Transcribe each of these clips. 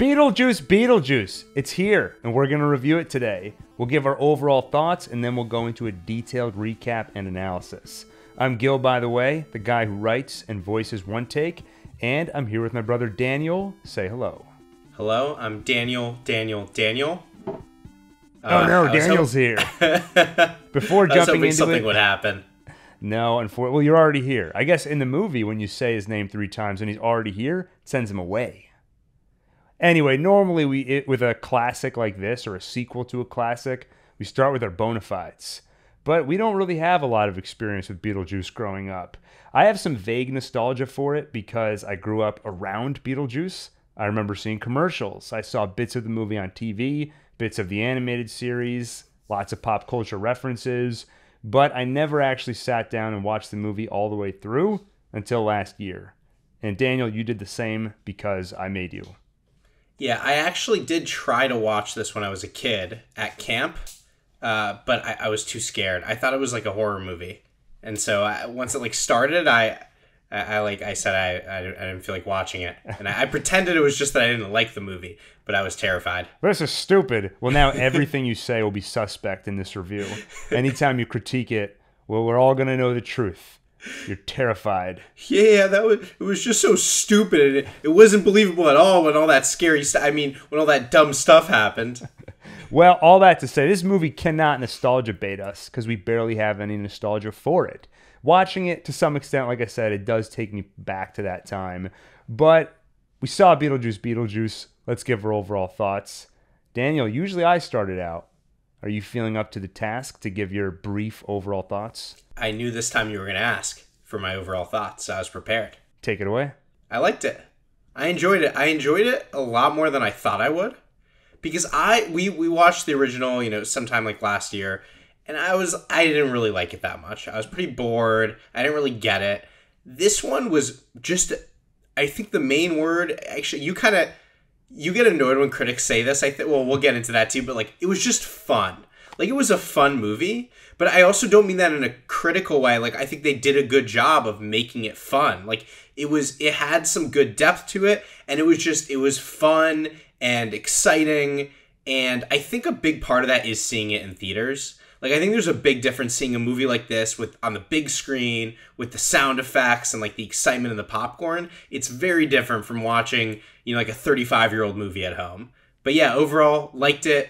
Beetlejuice, Beetlejuice. It's here, and we're going to review it today. We'll give our overall thoughts, and then we'll go into a detailed recap and analysis. I'm Gil, by the way, the guy who writes and voices OneTake, and I'm here with my brother Daniel. Say hello. Hello, I'm Daniel. Oh no, Daniel's here. Before jumping into something it, would happen. No, well, you're already here. I guess in the movie, when you say his name 3 times and he's already here, it sends him away. Anyway, normally with a classic like this, or a sequel to a classic, we start with our bona fides. But we don't really have a lot of experience with Beetlejuice growing up. I have some vague nostalgia for it because I grew up around Beetlejuice. I remember seeing commercials. I saw bits of the movie on TV, bits of the animated series, lots of pop culture references, but I never actually sat down and watched the movie all the way through until last year. And Daniel, you did the same because I made you. Yeah, I actually did try to watch this when I was a kid at camp, but I was too scared. I thought it was like a horror movie, and so once it started, I said I didn't feel like watching it, and I pretended it was just that I didn't like the movie, but I was terrified. This is stupid. Well, now everything you say will be suspect in this review. Anytime you critique it, well, we're all gonna know the truth. You're terrified. Yeah, it was just so stupid. And it wasn't believable at all when all that scary stuff. I mean, when all that dumb stuff happened. Well, all that to say, this movie cannot nostalgia bait us because we barely have any nostalgia for it. Watching it to some extent, like I said, it does take me back to that time. But we saw Beetlejuice. Let's give our overall thoughts. Daniel, usually I started out. Are you feeling up to the task to give your brief overall thoughts? I knew this time you were going to ask for my overall thoughts, so I was prepared. Take it away. I liked it. I enjoyed it. I enjoyed it a lot more than I thought I would. Because we watched the original, sometime like last year, and I didn't really like it that much. I was pretty bored. I didn't really get it. This one was just, I think the main word, actually, you get annoyed when critics say this. Well, we'll get into that too, but it was just fun. It was a fun movie, but I also don't mean that in a critical way. I think they did a good job of making it fun. It had some good depth to it, and it was fun and exciting. And I think a big part of that is seeing it in theaters. I think there's a big difference seeing a movie like this on the big screen with the sound effects and the excitement and the popcorn. It's very different from watching, a 35-year-old movie at home. But yeah, overall, liked it.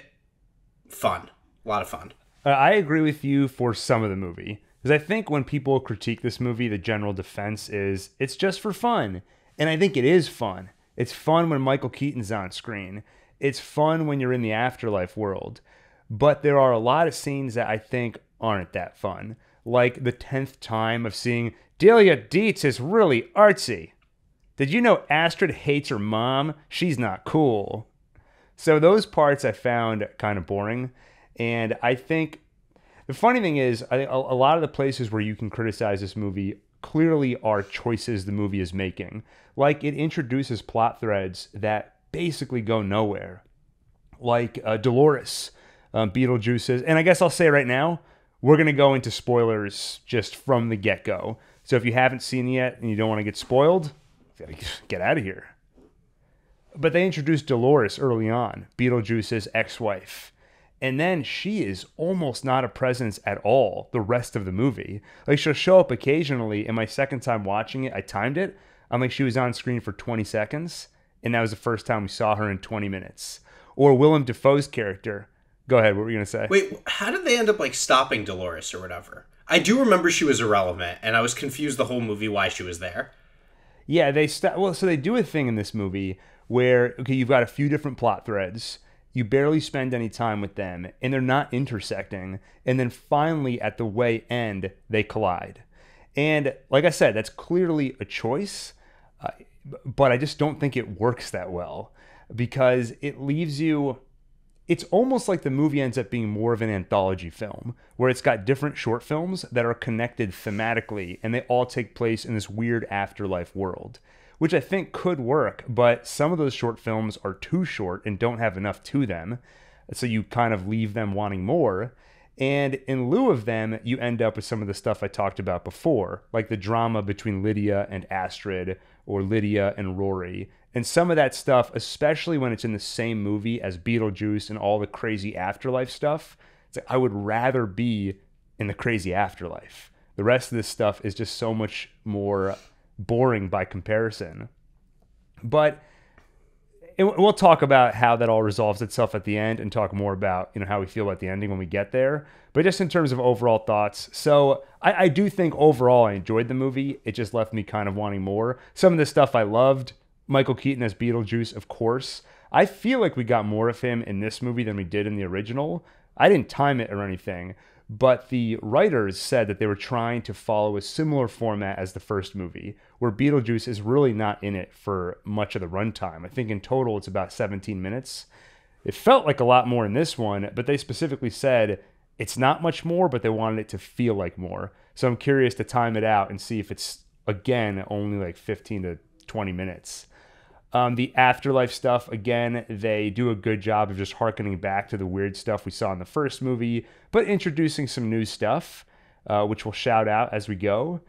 Fun. A lot of fun. I agree with you for some of the movie. Because I think when people critique this movie, the general defense is it's just for fun. And I think it is fun. It's fun when Michael Keaton's on screen. It's fun when you're in the afterlife world. But there are a lot of scenes that I think aren't that fun. Like the 10th time of seeing Delia Dietz is really artsy. Did you know Astrid hates her mom? She's not cool. So those parts I found kind of boring. And I think the funny thing is, I think a lot of the places where you can criticize this movie clearly are choices the movie is making. It introduces plot threads that basically go nowhere. Dolores, Beetlejuice's, and I guess I'll say right now, we're going to go into spoilers just from the get-go. So if you haven't seen it yet and you don't want to get spoiled, you gotta get out of here. But they introduced Dolores early on, Beetlejuice's ex-wife. And then she is almost not a presence at all the rest of the movie. She'll show up occasionally, and my second time watching it, I timed it. She was on screen for 20 seconds, and that was the first time we saw her in 20 minutes. Or Willem Dafoe's character. Go ahead, what were you going to say? Wait, how did they end up stopping Dolores or whatever? I do remember she was irrelevant, and I was confused the whole movie why she was there. Yeah, so they do a thing in this movie where, okay, you've got a few different plot threads. You barely spend any time with them, and they're not intersecting. And then finally, at the way end, they collide. And like I said, that's clearly a choice, but I just don't think it works that well because it leaves you... It's almost like the movie ends up being more of an anthology film, where it's got different short films that are connected thematically, and they all take place in this weird afterlife world, which I think could work, but some of those short films are too short and don't have enough to them, so you kind of leave them wanting more. And in lieu of them, you end up with some of the stuff I talked about before, like the drama between Lydia and Astrid or Lydia and Rory. And some of that stuff, especially when it's in the same movie as Beetlejuice and all the crazy afterlife stuff, it's like I would rather be in the crazy afterlife. The rest of this stuff is just so much more boring by comparison. But we'll talk about how that all resolves itself at the end and talk more about, how we feel about the ending when we get there. But just in terms of overall thoughts, so I do think overall I enjoyed the movie. It just left me kind of wanting more. Some of the stuff I loved. Michael Keaton as Beetlejuice, of course. I feel like we got more of him in this movie than we did in the original. I didn't time it or anything, but the writers said that they were trying to follow a similar format as the first movie, where Beetlejuice is really not in it for much of the runtime. I think in total it's about 17 minutes. It felt like a lot more in this one, but they specifically said it's not much more, but they wanted it to feel like more. So I'm curious to time it out and see if it's, again, only like 15 to 20 minutes. The afterlife stuff, again, they do a good job of just hearkening back to the weird stuff we saw in the first movie, but introducing some new stuff, which we'll shout out as we go.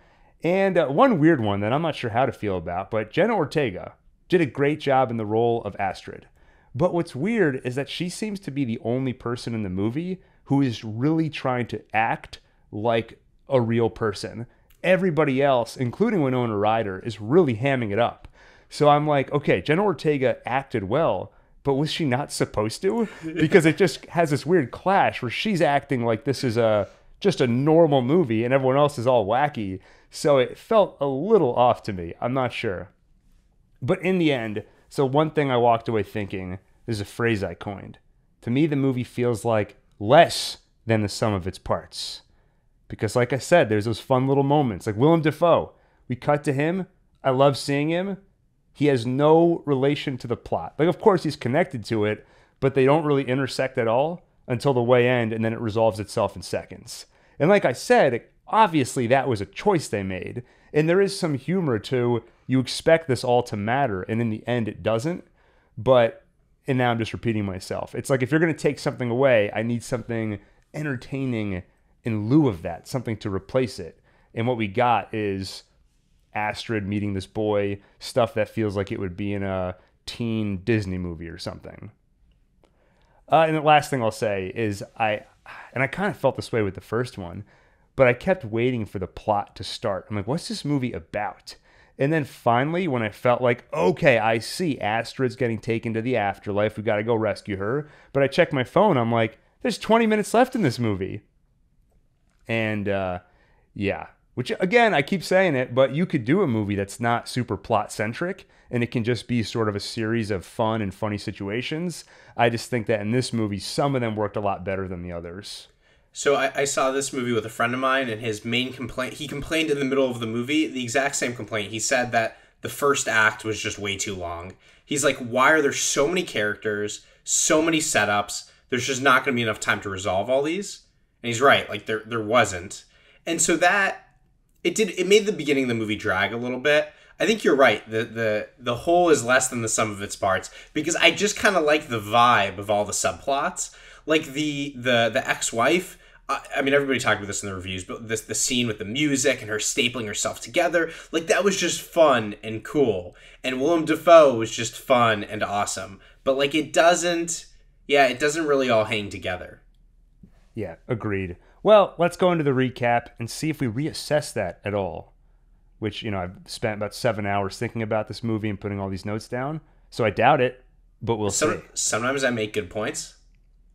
And one weird one that I'm not sure how to feel about, but Jenna Ortega did a great job in the role of Astrid. But what's weird is that she seems to be the only person in the movie who is really trying to act like a real person. Everybody else, including Winona Ryder, is really hamming it up. So I'm like, okay, Jenna Ortega acted well, but was she not supposed to? Because it just has this weird clash where she's acting like this is just a normal movie and everyone else is all wacky. So it felt a little off to me. I'm not sure. But in the end, so one thing I walked away thinking is a phrase I coined. To me, the movie feels like less than the sum of its parts. Because like I said, there's those fun little moments. Like Willem Dafoe. We cut to him. I love seeing him. He has no relation to the plot. Like, of course, he's connected to it, but they don't really intersect at all until the way end, and then it resolves itself in seconds. And like I said, obviously that was a choice they made. And there is some humor to, you expect this all to matter, and in the end it doesn't. And now I'm just repeating myself. It's like if you're going to take something away, I need something entertaining in lieu of that, something to replace it. And what we got is Astrid meeting this boy, stuff that feels like it would be in a teen Disney movie or something. And the last thing I'll say is I kind of felt this way with the first one, but I kept waiting for the plot to start. I'm like, what's this movie about? And then finally, when I felt like, okay, I see Astrid's getting taken to the afterlife, we got to go rescue her. But I checked my phone, I'm like, there's 20 minutes left in this movie. And yeah. Which, again, I keep saying it, but you could do a movie that's not super plot-centric, and it can just be sort of a series of fun and funny situations. I just think that in this movie, some of them worked a lot better than the others. So I saw this movie with a friend of mine, and his main complaint, he complained in the middle of the movie, the exact same complaint. He said that the first act was just way too long. He's like, why are there so many characters, so many setups? There's just not going to be enough time to resolve all these. And he's right, like there wasn't. And so that... It made the beginning of the movie drag a little bit. I think you're right. The whole is less than the sum of its parts, because I just kind of like the vibe of all the subplots. Like the ex-wife, I mean, everybody talked about this in the reviews, but the scene with the music and her stapling herself together, like that was just fun and cool. And Willem Dafoe was just fun and awesome. But like it doesn't really all hang together. Yeah, agreed. Well, let's go into the recap and see if we reassess that at all. Which, I've spent about 7 hours thinking about this movie and putting all these notes down. So I doubt it, but we'll see. Sometimes I make good points.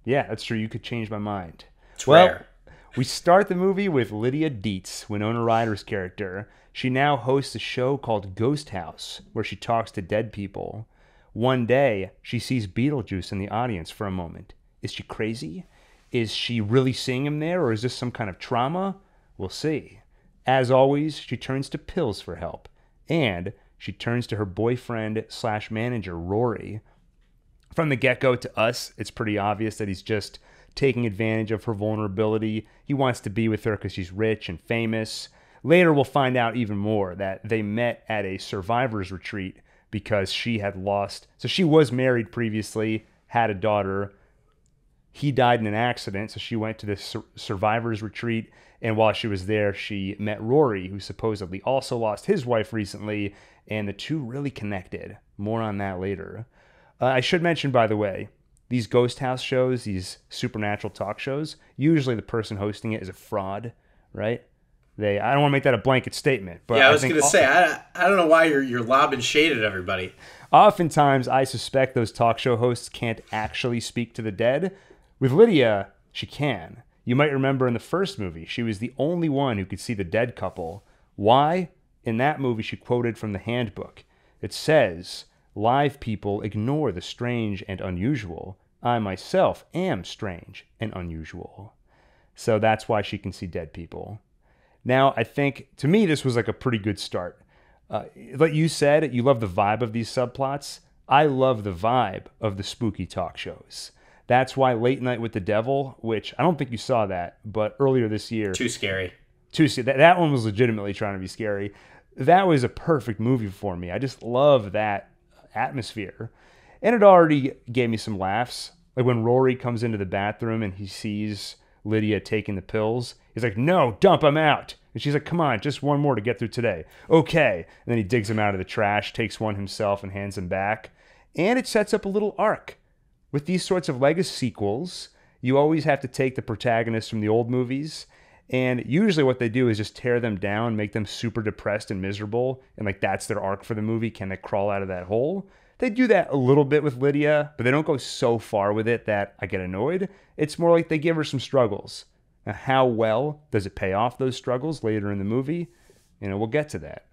Yeah, that's true. You could change my mind. It's rare. We start the movie with Lydia Dietz, Winona Ryder's character. She now hosts a show called Ghost House, where she talks to dead people. One day, she sees Beetlejuice in the audience for a moment. Is she crazy? Is she really seeing him there, or is this some kind of trauma? We'll see. As always, she turns to pills for help. And she turns to her boyfriend/manager, Rory. From the get-go to us, it's pretty obvious that he's just taking advantage of her vulnerability. He wants to be with her because she's rich and famous. Later, we'll find out even more that they met at a survivor's retreat because she had lost. So she was married previously, had a daughter. He died in an accident, so she went to the survivor's retreat. And while she was there, she met Rory, who supposedly also lost his wife recently, and the two really connected. More on that later. I should mention, by the way, these ghost house shows, these supernatural talk shows, usually the person hosting it is a fraud, right? I don't want to make that a blanket statement, but yeah, I was going to say, I don't know why you're lobbing shade at everybody. Oftentimes, I suspect those talk show hosts can't actually speak to the dead. With Lydia, she can. You might remember in the first movie, she was the only one who could see the dead couple. Why? In that movie, she quoted from the handbook. It says, "Live people ignore the strange and unusual. I myself am strange and unusual." So that's why she can see dead people. Now, I think, to me, this was like a pretty good start. Like you said, you love the vibe of these subplots. I love the vibe of the spooky talk shows. That's why Late Night with the Devil, which I don't think you saw that, but earlier this year... Too scary. That one was legitimately trying to be scary. That was a perfect movie for me. I just love that atmosphere. And it already gave me some laughs. Like when Rory comes into the bathroom and he sees Lydia taking the pills. He's like, "No, dump him out." And she's like, "Come on, just one more to get through today." "Okay." And then he digs him out of the trash, takes one himself, and hands him back. And it sets up a little arc. With these sorts of Legacy sequels, you always have to take the protagonists from the old movies, and usually what they do is just tear them down, make them super depressed and miserable, and like that's their arc for the movie. Can they crawl out of that hole? They do that a little bit with Lydia, but they don't go so far with it that I get annoyed. It's more like they give her some struggles. Now, how well does it pay off those struggles later in the movie? We'll get to that.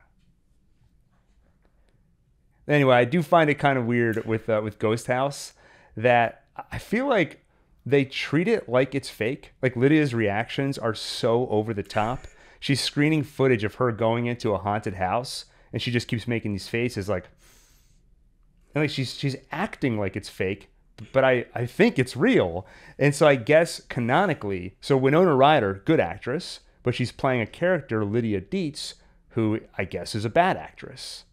Anyway, I do find it kind of weird with Ghost House that I feel like they treat it like it's fake. Like Lydia's reactions are so over the top. She's screening footage of her going into a haunted house, and she just keeps making these faces like she's acting like it's fake, but I think it's real. And so I guess canonically, so Winona Ryder, good actress, but she's playing a character, Lydia Dietz, who I guess is a bad actress.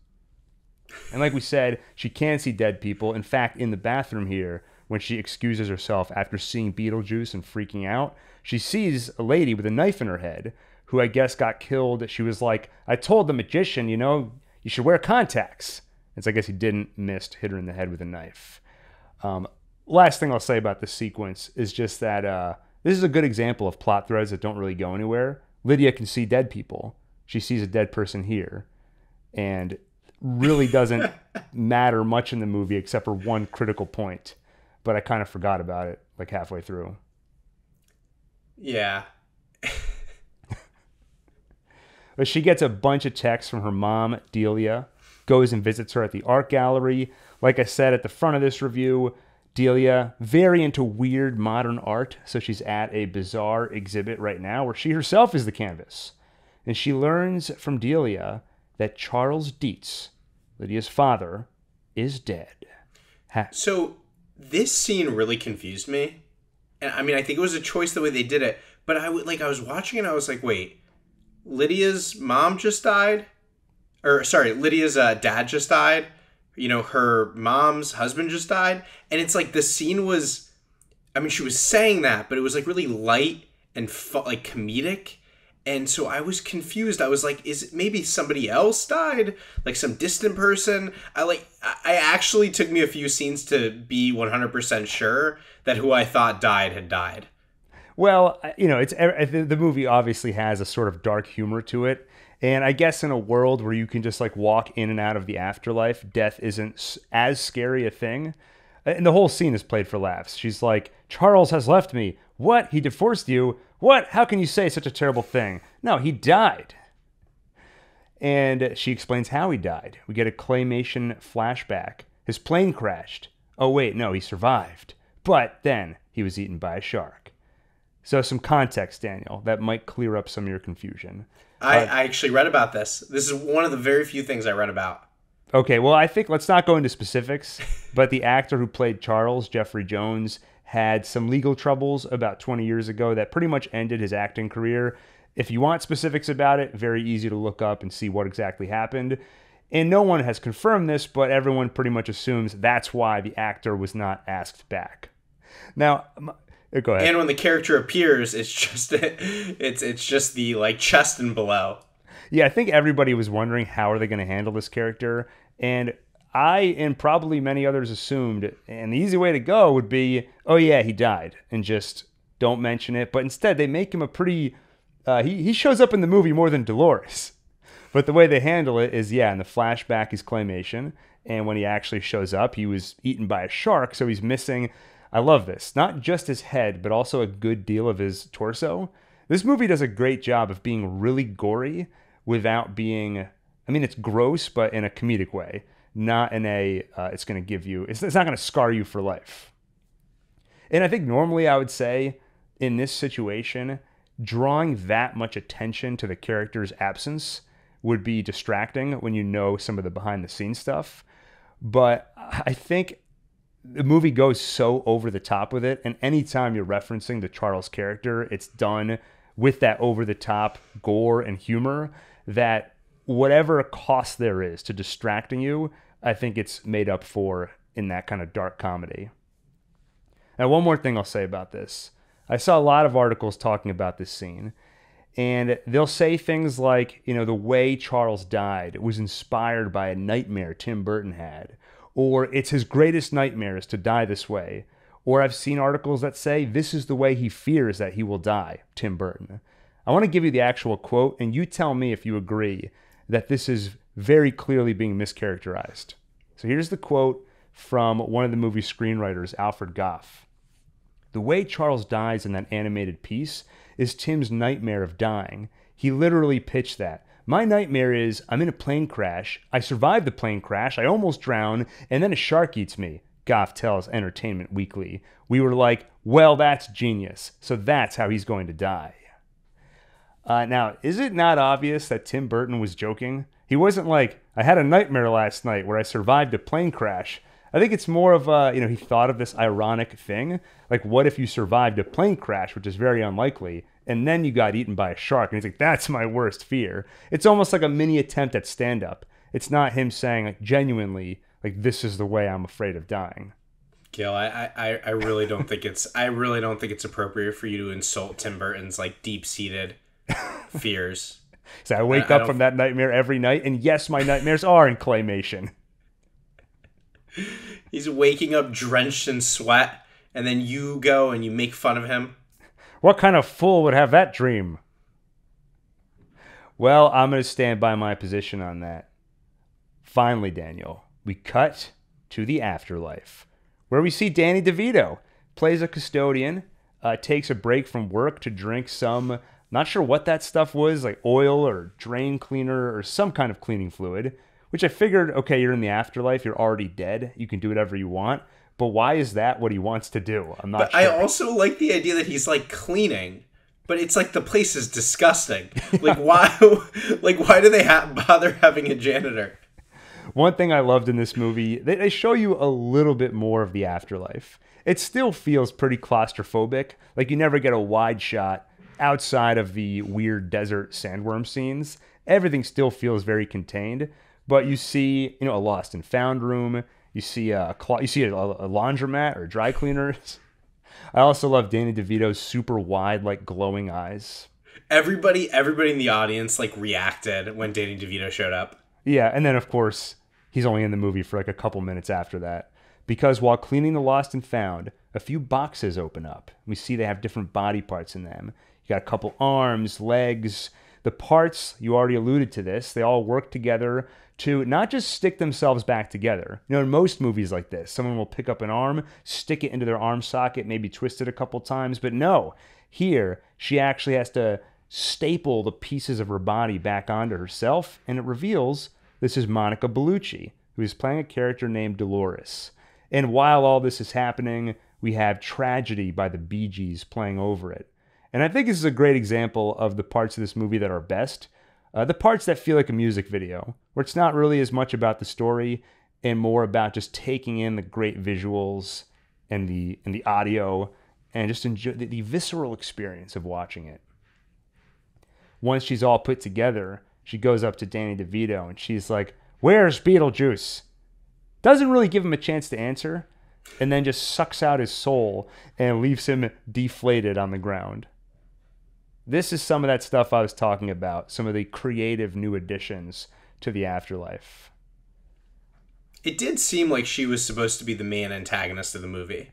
And like we said, she can see dead people. In fact, in the bathroom here, when she excuses herself after seeing Beetlejuice and freaking out, she sees a lady with a knife in her head who I guess got killed. She was like, "I told the magician, you should wear contacts." And so I guess he didn't miss, hit her in the head with a knife. Last thing I'll say about this sequence is just that this is a good example of plot threads that don't really go anywhere. Lydia can see dead people. She sees a dead person here. And really doesn't matter much in the movie except for one critical point. But I kind of forgot about it like halfway through. Yeah. But she gets a bunch of texts from her mom, Delia, goes and visits her at the art gallery. Like I said at the front of this review, Delia, very into weird modern art, so she's at a bizarre exhibit right now where she herself is the canvas. And she learns from Delia that Charles Dietz, Lydia's father, is dead. So this scene really confused me. And I mean, I think it was a choice the way they did it, but I was watching it and I was like, wait, Lydia's mom just died? Or sorry, Lydia's dad just died. Her mom's husband just died. And it's like the scene was, I mean, she was saying that, but it was like really light and like comedic. And so I was confused. I was like, is it maybe somebody else died? Like some distant person? I actually took me a few scenes to be 100% sure that who I thought died had died. Well, it's the movie obviously has a sort of dark humor to it. And I guess in a world where you can just like walk in and out of the afterlife, death isn't as scary a thing. And the whole scene is played for laughs. She's like, "Charles has left me. What? He divorced you? What? How can you say such a terrible thing? No, he died." And she explains how he died. We get a claymation flashback. His plane crashed. Oh, wait, no, he survived. But then he was eaten by a shark. So some context, Daniel, that might clear up some of your confusion. I actually read about this. This is one of the very few things I read about. Okay, well, I think let's not go into specifics, but the actor who played Charles, Jeffrey Jones, had some legal troubles about 20 years ago that pretty much ended his acting career. If you want specifics about it, very easy to look up and see what exactly happened. And no one has confirmed this, but everyone pretty much assumes that's why the actor was not asked back. Now, Go ahead. And when the character appears, it's just it's just the like chest and below. Yeah, I think everybody was wondering how are they going to handle this character, and I and probably many others assumed, and the easy way to go would be, oh yeah, he died, and just don't mention it. But instead, they make him a pretty. He shows up in the movie more than Dolores, but the way they handle it is, yeah, in the flashback he's claymation, and when he actually shows up, he was eaten by a shark, so he's missing. I love this, not just his head, but also a good deal of his torso. This movie does a great job of being really gory without being. I mean, it's gross, but in a comedic way. Not in a, it's going to give you, it's not going to scar you for life. And I think normally I would say in this situation, drawing that much attention to the character's absence would be distracting when you know some of the behind the scenes stuff. But I think the movie goes so over the top with it. And anytime you're referencing the Charles character, it's done with that over the top gore and humor that whatever cost there is to distracting you, I think it's made up for in that kind of dark comedy. Now, one more thing I'll say about this. I saw a lot of articles talking about this scene, and they'll say things like, you know, the way Charles died was inspired by a nightmare Tim Burton had, or it's his greatest nightmare is to die this way, or I've seen articles that say this is the way he fears that he will die, Tim Burton. I want to give you the actual quote, and you tell me if you agree that this is very clearly being mischaracterized. So here's the quote from one of the movie screenwriters, Alfred Goff. The way Charles dies in that animated piece is Tim's nightmare of dying. He literally pitched that. My nightmare is I'm in a plane crash. I survive the plane crash. I almost drown, and then a shark eats me. Goff tells Entertainment Weekly. We were like, well, that's genius. So that's how he's going to die. Now, is it not obvious that Tim Burton was joking? He wasn't like, I had a nightmare last night where I survived a plane crash. I think it's more of a, he thought of this ironic thing. Like, what if you survived a plane crash, which is very unlikely, and then you got eaten by a shark? And he's like, that's my worst fear. It's almost like a mini attempt at stand-up. It's not him saying, like, genuinely, like, this is the way I'm afraid of dying. Gil, I really don't think it's appropriate for you to insult Tim Burton's like deep-seated fears. So I wake up from that nightmare every night, and yes, my nightmares are in claymation. He's waking up drenched in sweat, and then you go and you make fun of him. What kind of fool would have that dream? Well, I'm going to stand by my position on that. Finally, Daniel, we cut to the afterlife, where we see Danny DeVito plays a custodian, takes a break from work to drink some, not sure what that stuff was, like oil or drain cleaner or some kind of cleaning fluid, which I figured, okay, you're in the afterlife, you're already dead, you can do whatever you want. But why is that what he wants to do? I'm not sure. I also like the idea that he's like cleaning, but it's like the place is disgusting. Like why do they bother having a janitor? One thing I loved in this movie, they show you a little bit more of the afterlife. It still feels pretty claustrophobic. Like you never get a wide shot outside of the weird desert sandworm scenes. Everything still feels very contained. But you see, a lost and found room. You see a laundromat or dry cleaners. I also love Danny DeVito's super wide, like glowing eyes. Everybody in the audience like reacted when Danny DeVito showed up. Yeah, and then of course he's only in the movie for like a couple minutes after that, because while cleaning the lost and found, a few boxes open up. We see they have different body parts in them. You got a couple arms, legs. The parts, you already alluded to this, they all work together to not just stick themselves back together. In most movies like this, someone will pick up an arm, stick it into their arm socket, maybe twist it a couple times, but no. Here, she actually has to staple the pieces of her body back onto herself, and it reveals this is Monica Bellucci, who is playing a character named Dolores. And while all this is happening, we have Tragedy by the Bee Gees playing over it. And I think this is a great example of the parts of this movie that are best. The parts that feel like a music video, where it's not really as much about the story and more about just taking in the great visuals and the audio and just enjoy the visceral experience of watching it. Once she's all put together, she goes up to Danny DeVito and she's like, "Where's Beetlejuice?" Doesn't really give him a chance to answer. and then just sucks out his soul and leaves him deflated on the ground. This is some of that stuff I was talking about, some of the creative new additions to the afterlife. It did seem like she was supposed to be the main antagonist of the movie.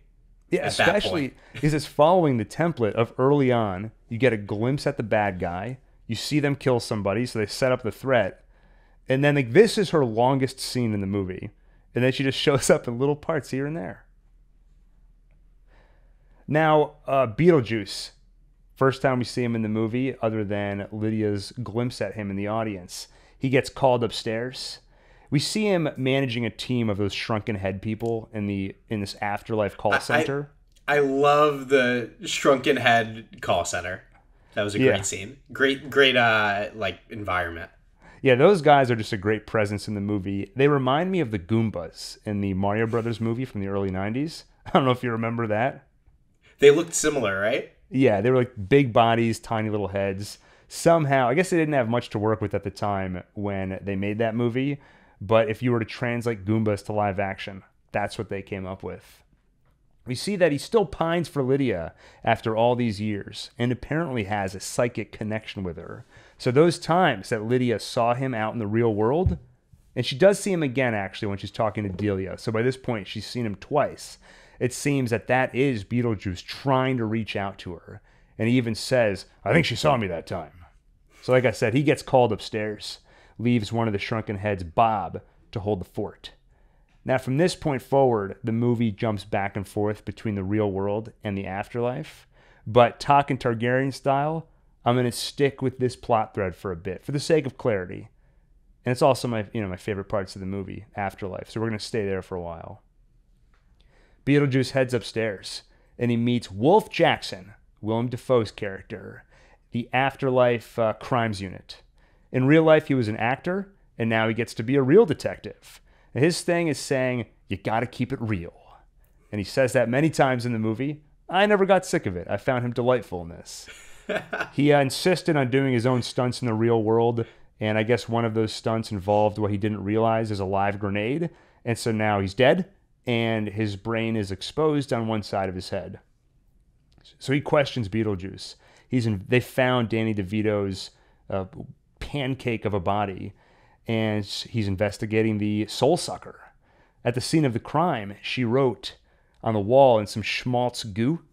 Yeah, especially because it's following the template of early on. You get a glimpse at the bad guy. You see them kill somebody, so they set up the threat. And then like this is her longest scene in the movie. And then she just shows up in little parts here and there. Now, Beetlejuice. First time we see him in the movie, other than Lydia's glimpse at him in the audience. He gets called upstairs. We see him managing a team of those shrunken head people in this afterlife call center. I love the shrunken head call center. That was a great scene. Great like environment. Yeah, those guys are just a great presence in the movie. They remind me of the Goombas in the Mario Brothers movie from the early 90s. I don't know if you remember that. They looked similar, right? Yeah, they were like big bodies, tiny little heads. Somehow, I guess they didn't have much to work with at the time when they made that movie, but if you were to translate Goombas to live action, that's what they came up with. We see that he still pines for Lydia after all these years and apparently has a psychic connection with her. So those times that Lydia saw him out in the real world, and she does see him again actually when she's talking to Delia. So by this point, she's seen him twice. It seems that is Beetlejuice trying to reach out to her. And he even says, I think she saw me that time. So like I said, he gets called upstairs, leaves one of the shrunken heads, Bob, to hold the fort. Now from this point forward, the movie jumps back and forth between the real world and the afterlife. But Talkin' Targaryen style, I'm going to stick with this plot thread for a bit, for the sake of clarity. And it's also my favorite parts of the movie, Afterlife. So we're going to stay there for a while. Beetlejuice heads upstairs, and he meets Wolf Jackson, Willem Dafoe's character, the Afterlife Crimes Unit. In real life, he was an actor, and now he gets to be a real detective. And his thing is saying, you got to keep it real. And he says that many times in the movie. I never got sick of it. I found him delightful in this. He insisted on doing his own stunts in the real world, and I guess one of those stunts involved what he didn't realize is a live grenade. And so now he's dead, and his brain is exposed on one side of his head. So he questions Beetlejuice. They found Danny DeVito's pancake of a body, and he's investigating the soul sucker. At the scene of the crime, she wrote on the wall in some schmaltz goo,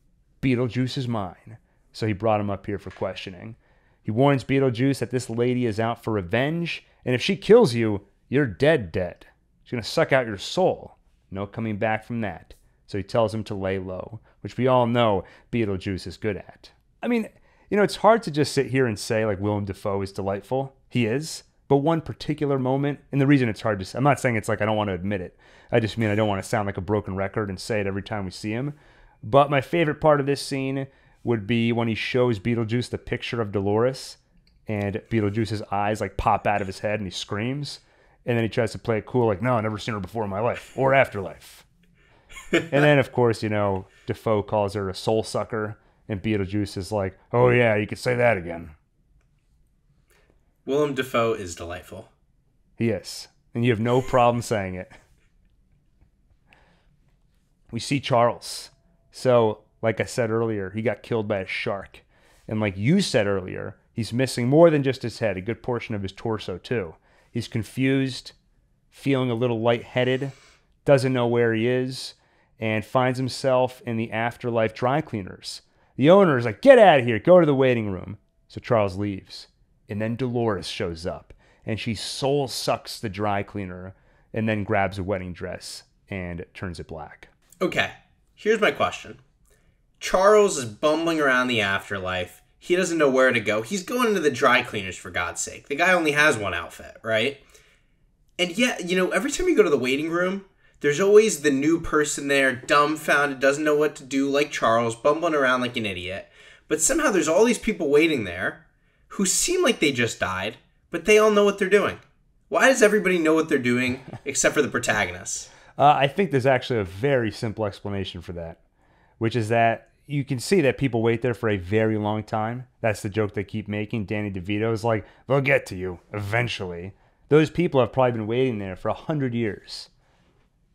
Beetlejuice is mine. So he brought him up here for questioning. He warns Beetlejuice that this lady is out for revenge, and if she kills you, you're dead. She's going to suck out your soul. No coming back from that. So he tells him to lay low, which we all know Beetlejuice is good at. I mean, it's hard to just sit here and say like Willem Dafoe is delightful. He is. But one particular moment, and the reason it's hard to say, I'm not saying it's like I don't want to admit it. I just mean I don't want to sound like a broken record and say it every time we see him. But my favorite part of this scene would be when he shows Beetlejuice the picture of Dolores, and Beetlejuice's eyes like pop out of his head and he screams. And then he tries to play it cool, like, no, I've never seen her before in my life, or afterlife. And then, of course, Dafoe calls her a soul sucker, and Beetlejuice is like, oh yeah, you could say that again. Willem Dafoe is delightful. He is. And you have no problem saying it. We see Charles. So, like I said earlier, he got killed by a shark. And like you said earlier, he's missing more than just his head, a good portion of his torso too. He's confused, feeling a little lightheaded, doesn't know where he is, and finds himself in the afterlife dry cleaners. The owner is like, get out of here, go to the waiting room. So Charles leaves. And then Dolores shows up, and she soul sucks the dry cleaner, and then grabs a wedding dress and turns it black. Okay, here's my question. Charles is bumbling around the afterlife. He doesn't know where to go. He's going into the dry cleaners, for God's sake. The guy only has one outfit, right? And yet, every time you go to the waiting room, there's always the new person there, dumbfounded, doesn't know what to do, like Charles, bumbling around like an idiot. But somehow there's all these people waiting there who seem like they just died, but they all know what they're doing. Why does everybody know what they're doing except for the protagonists? I think there's actually a very simple explanation for that, which is that you can see that people wait there for a very long time. That's the joke they keep making. Danny DeVito is like, they'll get to you eventually. Those people have probably been waiting there for 100 years.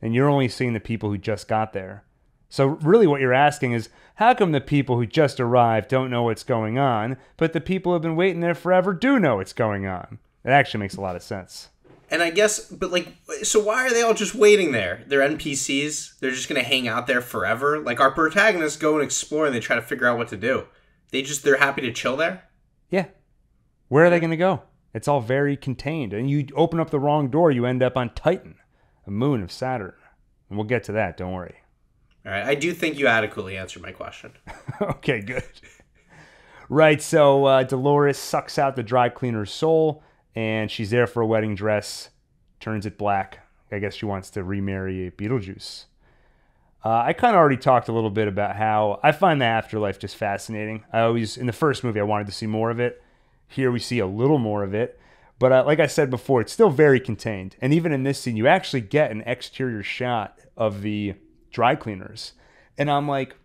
and you're only seeing the people who just got there. So really what you're asking is, how come the people who just arrived don't know what's going on, but the people who have been waiting there forever do know what's going on? It actually makes a lot of sense. And I guess, but like, so why are they all just waiting there? They're NPCs. They're just going to hang out there forever. Like, our protagonists go and explore and they try to figure out what to do. They're happy to chill there? Yeah. Where are they going to go? It's all very contained. And you open up the wrong door, you end up on Titan, a moon of Saturn. And we'll get to that, don't worry. All right. I do think you adequately answered my question. Okay, good. Right, so Dolores sucks out the dry cleaner's soul, and she's there for a wedding dress, turns it black. I guess she wants to remarry Beetlejuice. I kind of already talked a little bit about how I find the afterlife just fascinating. In the first movie, I wanted to see more of it. Here we see a little more of it. But like I said before, it's still very contained. And even in this scene, you actually get an exterior shot of the dry cleaners. And I'm like,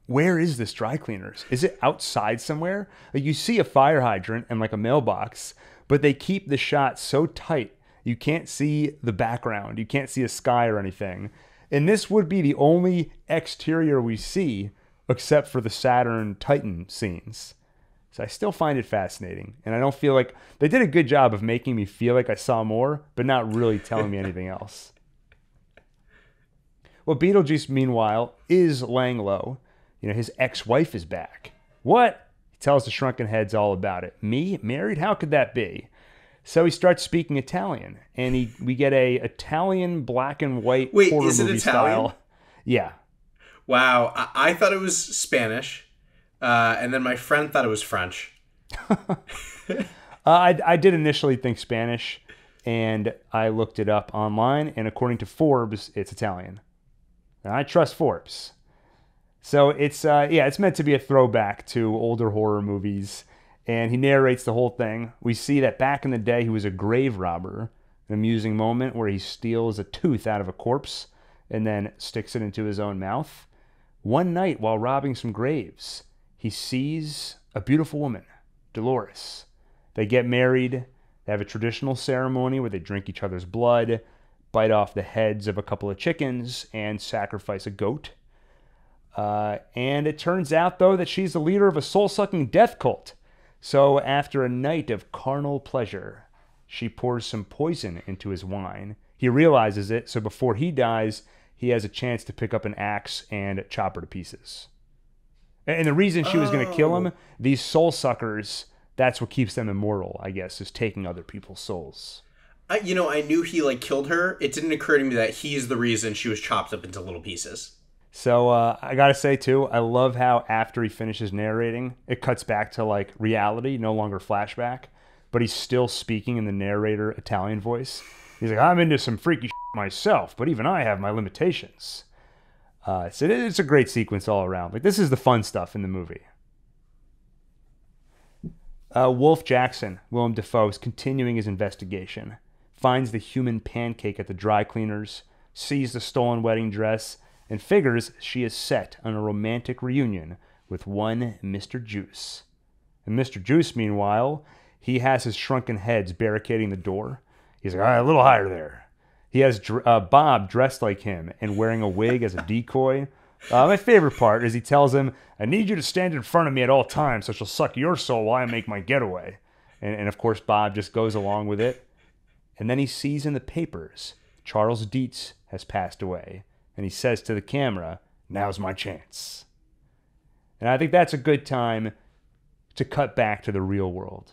where is this dry cleaners? Is it outside somewhere? Like, you see a fire hydrant and like a mailbox, but they keep the shot so tight, you can't see the background. You can't see a sky or anything. And this would be the only exterior we see except for the Saturn Titan scenes. So I still find it fascinating. And I don't feel like they did a good job of making me feel like I saw more, but not really telling me anything else. Well, Beetlejuice, meanwhile, is laying low. You know, his ex-wife is back. What? He tells the shrunken heads all about it. Me? Married? How could that be? So he starts speaking Italian, and we get a Italian black and white horror is it movie Italian? style. Yeah. Wow. I thought it was Spanish, and then my friend thought it was French. I did initially think Spanish, and I looked it up online, and according to Forbes, it's Italian. And I trust Forbes. So it's meant to be a throwback to older horror movies, and he narrates the whole thing. We see that back in the day, he was a grave robber, an amusing moment where he steals a tooth out of a corpse and then sticks it into his own mouth. One night, while robbing some graves, he sees a beautiful woman, Dolores. They get married. They have a traditional ceremony where they drink each other's blood, bite off the heads of a couple of chickens, and sacrifice a goat. And it turns out, though, that she's the leader of a soul-sucking death cult. So after a night of carnal pleasure, she pours some poison into his wine. He realizes it, so before he dies, he has a chance to pick up an axe and chop her to pieces. And the reason she was going to kill him, these soul suckers, that's what keeps them immortal, I guess, is taking other people's souls. I knew he killed her. It didn't occur to me that he's the reason she was chopped up into little pieces. So I gotta say too, I love how after he finishes narrating, it cuts back to reality, no longer flashback, but he's still speaking in the narrator Italian voice. He's like, I'm into some freaky shit myself, but even I have my limitations. So it's a great sequence all around. This is the fun stuff in the movie. Wolf Jackson, Willem Dafoe, is continuing his investigation, finds the human pancake at the dry cleaners, sees the stolen wedding dress, and figures she is set on a romantic reunion with one Mr. Juice. And Mr. Juice, meanwhile, he has his shrunken heads barricading the door. He's like, all right, a little higher there. He has Bob dressed like him and wearing a wig as a decoy. My favorite part is he tells him, I need you to stand in front of me at all times so she'll suck your soul while I make my getaway. And of course, Bob just goes along with it. And then he sees in the papers, Charles Dietz has passed away. And he says to the camera, now's my chance. And I think that's a good time to cut back to the real world.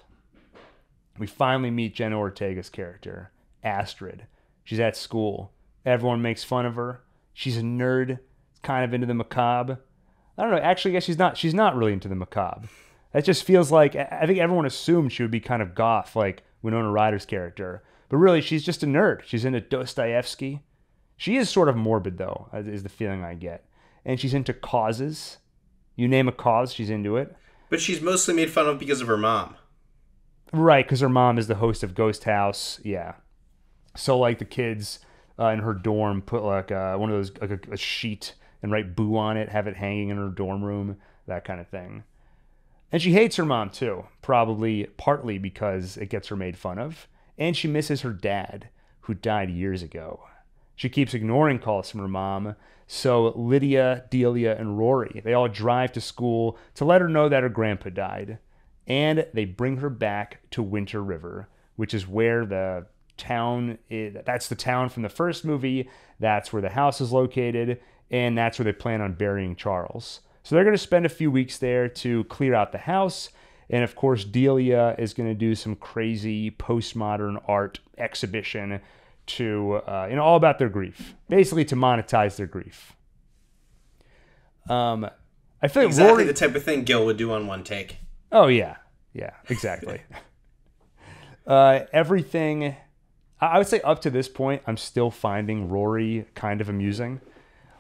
We finally meet Jenna Ortega's character, Astrid. She's at school. Everyone makes fun of her. She's a nerd, kind of into the macabre. I don't know, actually, I guess she's not really into the macabre. That just feels like, I think everyone assumed she would be kind of goth, like Winona Ryder's character. But really, she's just a nerd. She's into Dostoevsky. She is sort of morbid, though, is the feeling I get. And she's into causes. You name a cause, she's into it. But she's mostly made fun of because of her mom. Right, because her mom is the host of Ghost House. Yeah. So, the kids in her dorm put, one of those, a sheet and write boo on it, have it hanging in her dorm room, that kind of thing. And she hates her mom, too. Probably partly because it gets her made fun of. And she misses her dad, who died years ago. She keeps ignoring calls from her mom. So Lydia, Delia, and Rory, they all drive to school to let her know that her grandpa died. And they bring her back to Winter River, which is where the town is. That's the town from the first movie. That's where the house is located. And that's where they plan on burying Charles. So they're going to spend a few weeks there to clear out the house. And of course, Delia is going to do some crazy postmodern art exhibition to, all about their grief. Basically to monetize their grief. I feel like exactly Rory, the type of thing Gil would do on OneTake. Oh, yeah. Yeah, exactly. Everything, I would say up to this point, I'm still finding Rory kind of amusing.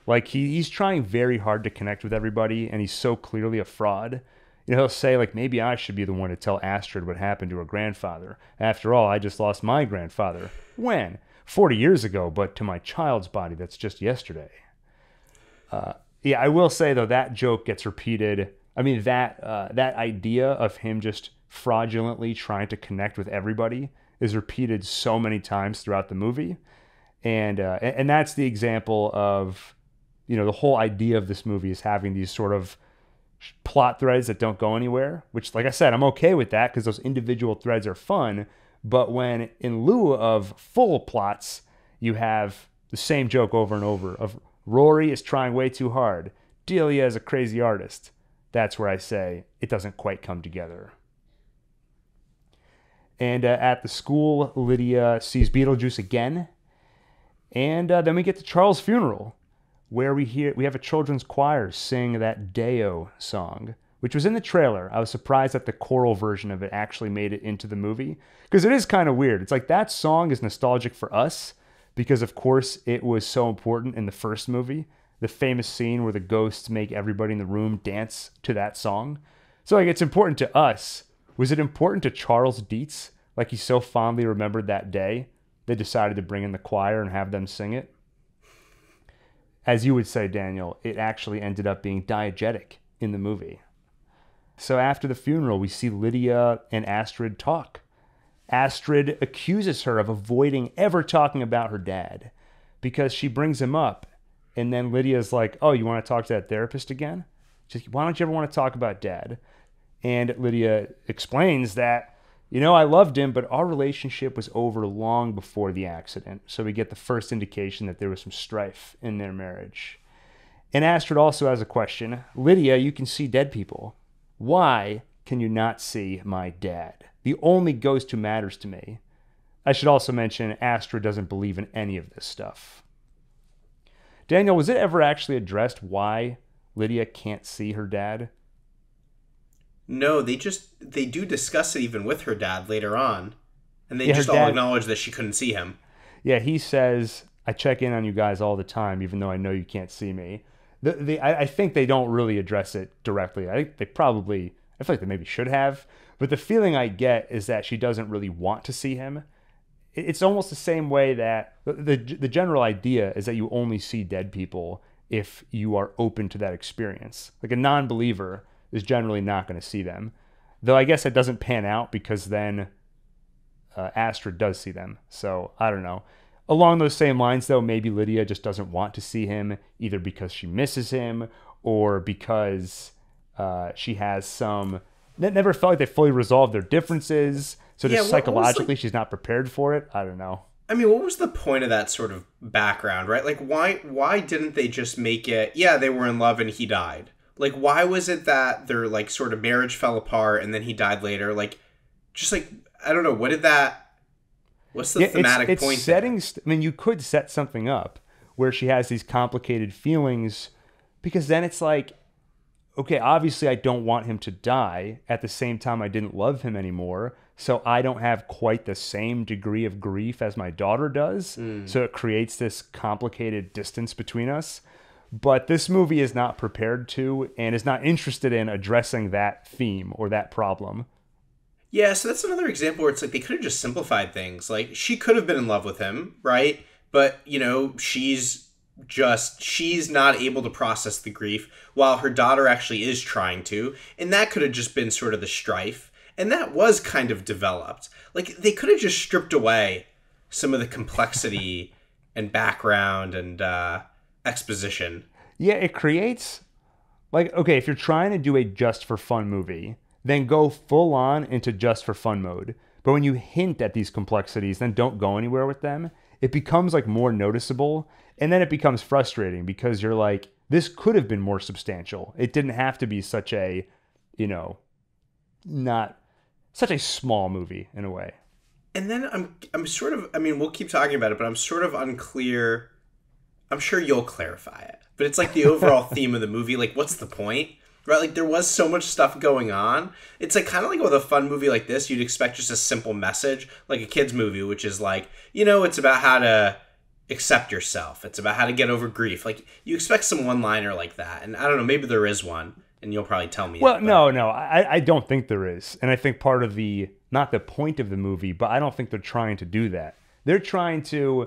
Like, he's trying very hard to connect with everybody, and he's so clearly a fraud. He'll say, like, maybe I should be the one to tell Astrid what happened to her grandfather. After all, I just lost my grandfather. When? 40 years ago, but to my child's body, that's just yesterday. Yeah, I will say, though, that joke gets repeated. I mean, that idea of him just fraudulently trying to connect with everybody is repeated so many times throughout the movie. And that's the example of, the whole idea of this movie is having these sort of plot threads that don't go anywhere, which, like I said, I'm okay with that because those individual threads are fun. But when in lieu of full plots, you have the same joke over and over of Rory is trying way too hard. Delia is a crazy artist. That's where I say it doesn't quite come together. And at the school, Lydia sees Beetlejuice again. And then we get to Charles' funeral, where we have a children's choir sing that Deo song, which was in the trailer. I was surprised that the choral version of it actually made it into the movie, because it is kind of weird. It's like that song is nostalgic for us, because of course it was so important in the first movie. The famous scene where the ghosts make everybody in the room dance to that song. So like it's important to us. Was it important to Charles Dietz? Like he so fondly remembered that day, they decided to bring in the choir and have them sing it? As you would say, Daniel, it actually ended up being diegetic in the movie. So after the funeral, we see Lydia and Astrid talk. Astrid accuses her of avoiding ever talking about her dad because she brings him up. And then Lydia's like, oh, you want to talk to that therapist again? She's like, why don't you ever want to talk about dad? And Lydia explains that, I loved him, but our relationship was over long before the accident. So we get the first indication that there was some strife in their marriage. And Astrid also has a question. Lydia, you can see dead people. Why can you not see my dad? The only ghost who matters to me. I should also mention Astrid doesn't believe in any of this stuff. Daniel, was it ever actually addressed why Lydia can't see her dad? No, they do discuss it even with her dad later on. And they just all dad, acknowledge that she couldn't see him. Yeah, he says, I check in on you guys all the time, even though I know you can't see me. I think they don't really address it directly. I think I feel like they maybe should have. But the feeling I get is that she doesn't really want to see him. It's almost the same way that the general idea is that you only see dead people if you are open to that experience. Like a non-believer is generally not going to see them. Though I guess it doesn't pan out because then Astrid does see them. So I don't know. Along those same lines, though, maybe Lydia just doesn't want to see him, either because she misses him or because she has some... Never felt like they fully resolved their differences. So just psychologically, she's not prepared for it. I don't know. I mean, what was the point of that sort of background, right? Like, why didn't they just make it, yeah, they were in love and he died? Like, why was it that their, like, sort of marriage fell apart and then he died later? Like, just like, I don't know, what's the thematic point setting, I mean, you could set something up where she has these complicated feelings, because then it's like, okay, obviously I don't want him to die. At the same time, I didn't love him anymore. So I don't have quite the same degree of grief as my daughter does. So it creates this complicated distance between us. But this movie is not prepared to and is not interested in addressing that theme or that problem. Yeah, so that's another example where it's like they could have just simplified things. Like, she could have been in love with him, right? But, she's not able to process the grief while her daughter actually is trying to. And that could have just been sort of the strife. And that was kind of developed. Like, they could have just stripped away some of the complexity and background and exposition. Yeah, it creates like, okay, if you're trying to do a just for fun movie, then go full on into just for fun mode. But when you hint at these complexities, then don't go anywhere with them, it becomes like more noticeable. And then it becomes frustrating because you're like, this could have been more substantial. It didn't have to be such a, you know, not such a small movie in a way. And then I'm sort of, I mean, we'll keep talking about it, but I'm sort of unclear. I'm sure you'll clarify it. But it's like the overall theme of the movie, like what's the point? Right? Like there was so much stuff going on. It's like kind of like with a fun movie like this, you'd expect just a simple message, like a kid's movie, which is like, you know, it's about how to accept yourself. It's about how to get over grief. Like you expect some one-liner like that. And I don't know, maybe there is one, and you'll probably tell me. Well, no, I don't think there is. And I think part of the, not the point of the movie, but I don't think they're trying to do that. They're trying to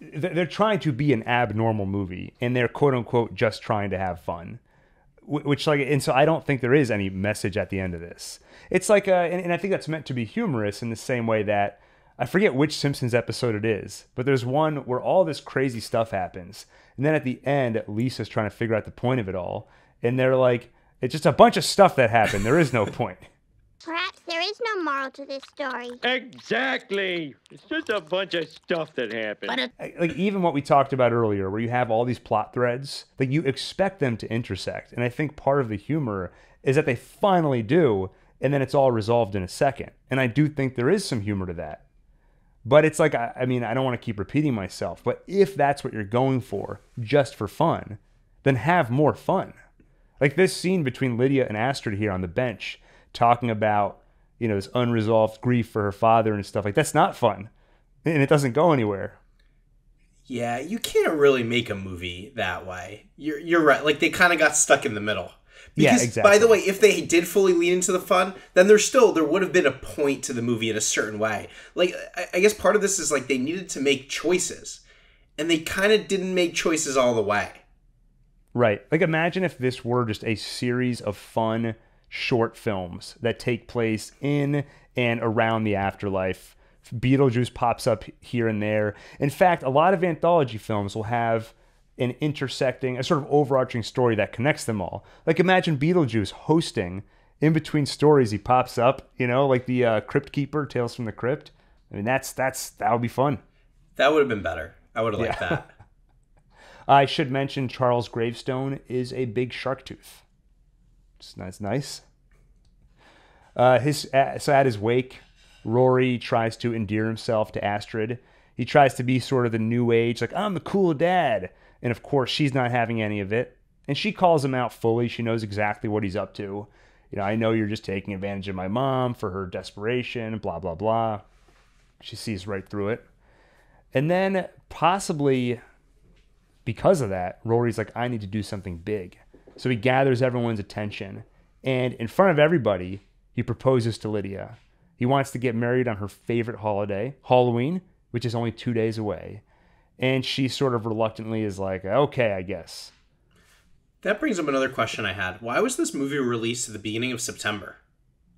be an abnormal movie, and they're quote unquote just trying to have fun. Which like, and so I don't think there is any message at the end of this. It's like, and I think that's meant to be humorous in the same way that, I forget which Simpsons episode it is, but there's one where all this crazy stuff happens. And then at the end, Lisa's trying to figure out the point of it all. And they're like, it's just a bunch of stuff that happened. There is no point. Perhaps there is no moral to this story. Exactly. It's just a bunch of stuff that happened. Like even what we talked about earlier, where you have all these plot threads, like you expect them to intersect. And I think part of the humor is that they finally do, and then it's all resolved in a second. And I do think there is some humor to that. But it's like, I mean, I don't want to keep repeating myself, but if that's what you're going for, just for fun, then have more fun. Like this scene between Lydia and Astrid here on the bench, talking about, you know, this unresolved grief for her father and stuff, like that's not fun. And it doesn't go anywhere. Yeah, you can't really make a movie that way. You're right. Like they kind of got stuck in the middle. Because, yeah, exactly. By the way, if they did fully lean into the fun, then there would have been a point to the movie in a certain way. Like, I guess part of this is like they needed to make choices, and they kind of didn't make choices all the way. Right. Like, imagine if this were just a series of fun short films that take place in and around the afterlife. Beetlejuice pops up here and there. In fact, a lot of anthology films will have an intersecting, a sort of overarching story that connects them all. Like imagine Beetlejuice hosting in between stories. He pops up, you know, like the Crypt Keeper, Tales from the Crypt. I mean, that would be fun. That would have been better. I would have liked that. I should mention Charles' gravestone is a big shark tooth. That's nice. So at his wake, Rory tries to endear himself to Astrid. He tries to be sort of the new age, like, I'm the cool dad. And of course, she's not having any of it. And she calls him out fully. She knows exactly what he's up to. You know, I know you're just taking advantage of my mom for her desperation, blah, blah, blah. She sees right through it. And then possibly because of that, Rory's like, I need to do something big. So he gathers everyone's attention. And in front of everybody, he proposes to Lydia. He wants to get married on her favorite holiday, Halloween, which is only 2 days away. And she sort of reluctantly is like, okay, I guess. That brings up another question I had. Why was this movie released at the beginning of September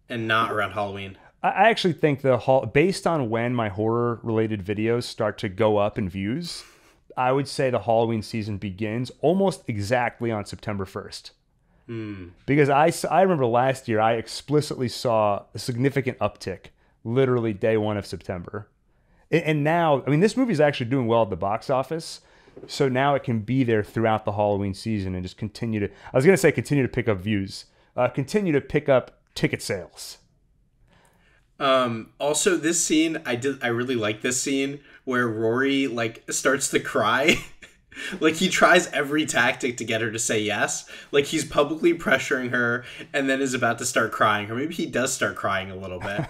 and not around Halloween? I actually think based on when my horror-related videos start to go up in views, I would say the Halloween season begins almost exactly on September 1st. Because I remember last year, I explicitly saw a significant uptick, literally day one of September. And now, I mean, this movie is actually doing well at the box office. So now it can be there throughout the Halloween season and just continue to pick up views, continue to pick up ticket sales. Also, this scene, I really like this scene where Rory like starts to cry. Like he tries every tactic to get her to say yes. Like he's publicly pressuring her and then is about to start crying. Or maybe he does start crying a little bit.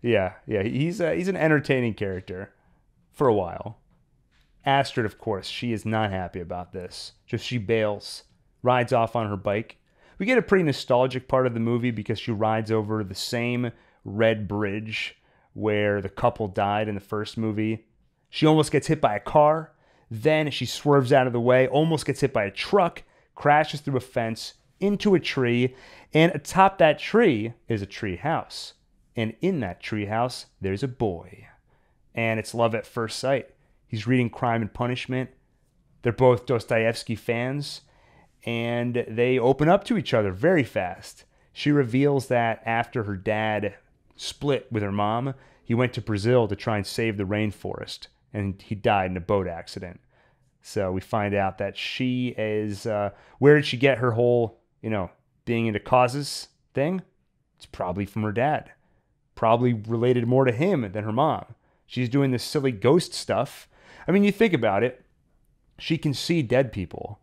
Yeah, he's an entertaining character for a while. Astrid, of course, she is not happy about this. Just she bails, rides off on her bike. We get a pretty nostalgic part of the movie because she rides over the same red bridge where the couple died in the first movie. She almost gets hit by a car. Then she swerves out of the way, almost gets hit by a truck, crashes through a fence into a tree, and atop that tree is a tree house. And in that treehouse, there's a boy. and it's love at first sight. He's reading Crime and Punishment. They're both Dostoevsky fans, and they open up to each other very fast. She reveals that after her dad split with her mom, he went to Brazil to try and save the rainforest, and he died in a boat accident. So we find out that she is, where did she get her whole, being into causes thing? It's probably from her dad. Probably related more to him than her mom. She's doing this silly ghost stuff. I mean, you think about it. She can see dead people.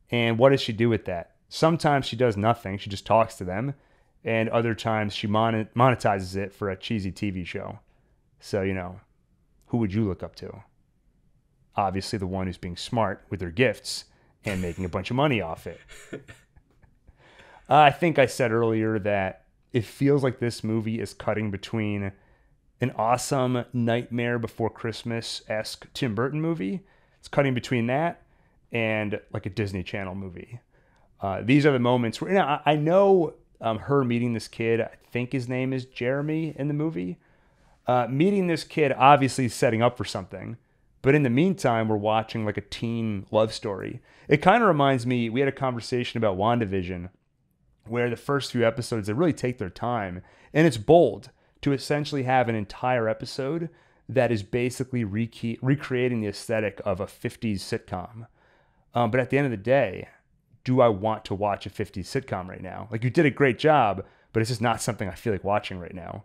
And what does she do with that? Sometimes she does nothing. She just talks to them. And other times she monetizes it for a cheesy TV show. So, who would you look up to? Obviously the one who's being smart with her gifts and making a bunch of money off it. I think I said earlier that it feels like this movie is cutting between an awesome Nightmare Before Christmas-esque Tim Burton movie. It's cutting between that and like a Disney Channel movie. These are the moments where, I know her meeting this kid, I think his name is Jeremy in the movie. Meeting this kid obviously is setting up for something. But in the meantime, we're watching like a teen love story. It kind of reminds me, we had a conversation about WandaVision, where the first few episodes, they really take their time. And it's bold to essentially have an entire episode that is basically recreating the aesthetic of a 50s sitcom. But at the end of the day, do I want to watch a 50s sitcom right now? Like, you did a great job, but it's just not something I feel like watching right now.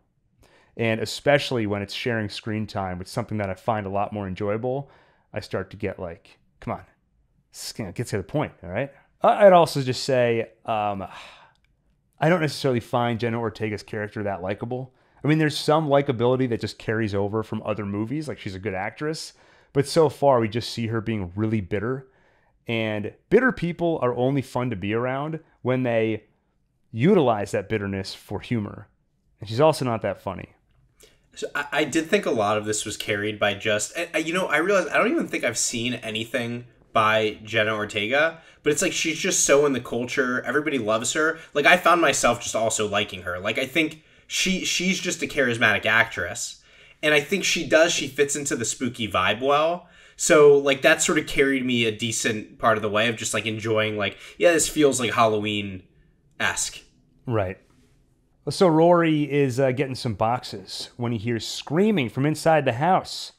And especially when it's sharing screen time with something that I find a lot more enjoyable, I start to get like, come on, get to the point, all right? I'd also just say, I don't necessarily find Jenna Ortega's character that likable. I mean, there's some likability that just carries over from other movies, like she's a good actress, but so far we just see her being really bitter. And bitter people are only fun to be around when they utilize that bitterness for humor. And she's also not that funny. So I did think a lot of this was carried by just, I realized I don't even think I've seen anything by Jenna Ortega, but it's like she's just so in the culture. Everybody loves her. Like, I found myself just also liking her. Like, I think she's just a charismatic actress. And I think she fits into the spooky vibe well. So, like, that sort of carried me a decent part of the way of just, like, enjoying, like, yeah, this feels like Halloween-esque. Right. So Rory is getting some boxes when he hears screaming from inside the house.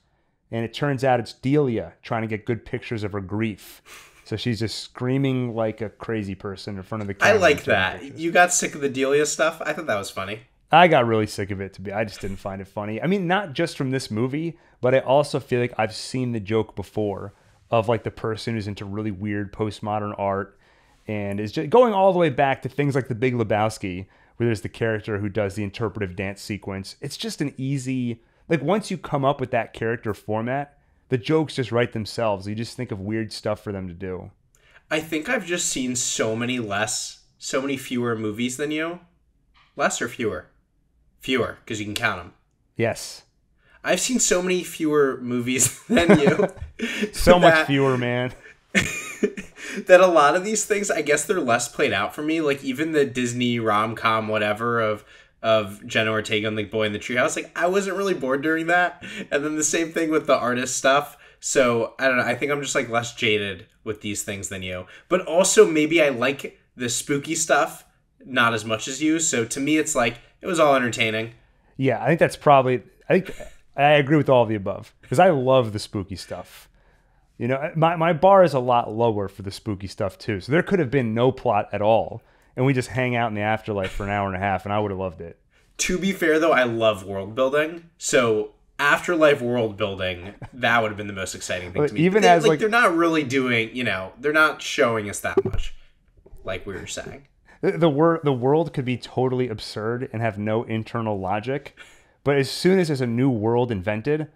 And it turns out it's Delia trying to get good pictures of her grief. So she's just screaming like a crazy person in front of the camera. I like that. You got sick of the Delia stuff? I thought that was funny. I got really sick of it. I just didn't find it funny. I mean, not just from this movie, but I also feel like I've seen the joke before of like the person who's into really weird postmodern art and is just going all the way back to things like The Big Lebowski, where there's the character who does the interpretive dance sequence. It's just an easy, like, once you come up with that character format, the jokes just write themselves. You just think of weird stuff for them to do. I think I've just seen so many fewer movies than you. Less or fewer? Fewer, because you can count them. Yes. I've seen so many fewer movies than you. So much fewer, man. That a lot of these things, I guess they're less played out for me. Like, even the Disney rom-com whatever of Jenna Ortega and the Boy in the Treehouse, like, I wasn't really bored during that. And then the same thing with the artist stuff. So, I don't know. I think I'm just, like, less jaded with these things than you. But also, maybe I like the spooky stuff not as much as you. So, to me, it's like, it was all entertaining. Yeah, I think that's probably... I agree with all of the above. Because I love the spooky stuff. You know, my bar is a lot lower for the spooky stuff, too. So there could have been no plot at all. And we just hang out in the afterlife for an hour and a half, and I would have loved it. To be fair, though, I love world building. So afterlife world building, that would have been the most exciting thing to me. Even they're not really doing, they're not showing us that much, like we were saying. The world could be totally absurd and have no internal logic. But as soon as there's a new world invented...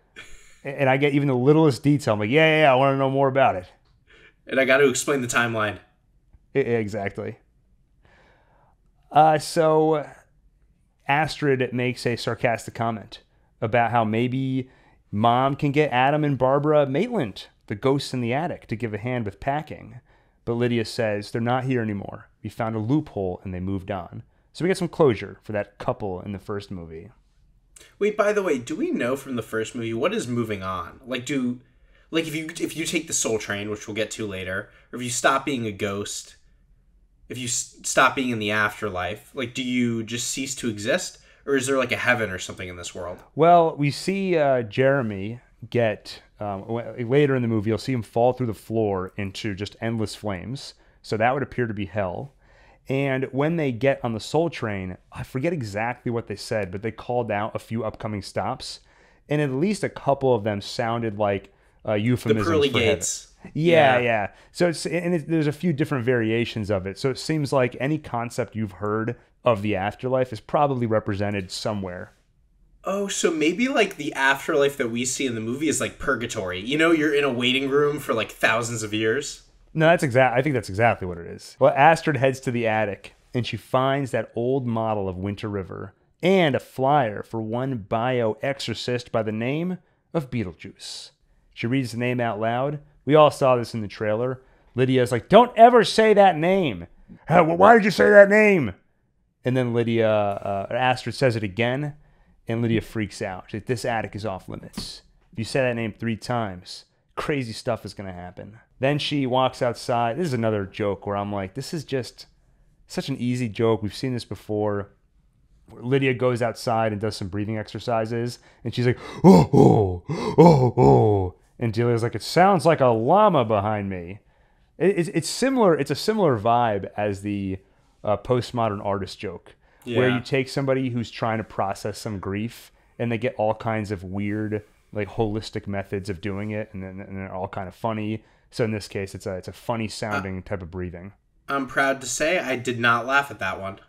and I get even the littlest detail, I'm like, yeah, I want to know more about it. And I got to explain the timeline. Exactly. So Astrid makes a sarcastic comment about how maybe Mom can get Adam and Barbara Maitland, the ghosts in the attic, to give a hand with packing. But Lydia says they're not here anymore. We found a loophole and they moved on. So we get some closure for that couple in the first movie. Wait, by the way, do we know from the first movie what is moving on? Like if you take the soul train, which we'll get to later, or if you stop being a ghost, if you stop being in the afterlife, like do you just cease to exist, or is there like a heaven or something in this world? Well, we see Jeremy get later in the movie. You'll see him fall through the floor into just endless flames. So that would appear to be hell. And when they get on the Soul Train, I forget exactly what they said, but they called out a few upcoming stops, and at least a couple of them sounded like euphemisms The pearly for gates. heaven. Yeah. So there's a few different variations of it. So it seems like any concept you've heard of the afterlife is probably represented somewhere. Oh, so maybe like the afterlife that we see in the movie is like purgatory. You know, you're in a waiting room for like thousands of years. No, I think that's exactly what it is. Well, Astrid heads to the attic, and she finds that old model of Winter River and a flyer for one bio-exorcist by the name of Beetlejuice. She reads the name out loud. We all saw this in the trailer. Lydia's like, "Don't ever say that name." Why did you say that name? And then Astrid says it again, and Lydia freaks out. She's like, "This attic is off limits. If you say that name 3 times, crazy stuff is going to happen." Then she walks outside. This is another joke where I'm like, this is just such an easy joke. We've seen this before. Lydia goes outside and does some breathing exercises, and she's like, "Oh, oh, oh, oh." And Delia's like, "It sounds like a llama behind me." It's similar. It's a similar vibe as the postmodern artist joke, where you take somebody who's trying to process some grief, and they get all kinds of weird, like holistic methods of doing it, and they're all kind of funny. So in this case, it's a funny sounding type of breathing. I'm proud to say I did not laugh at that one.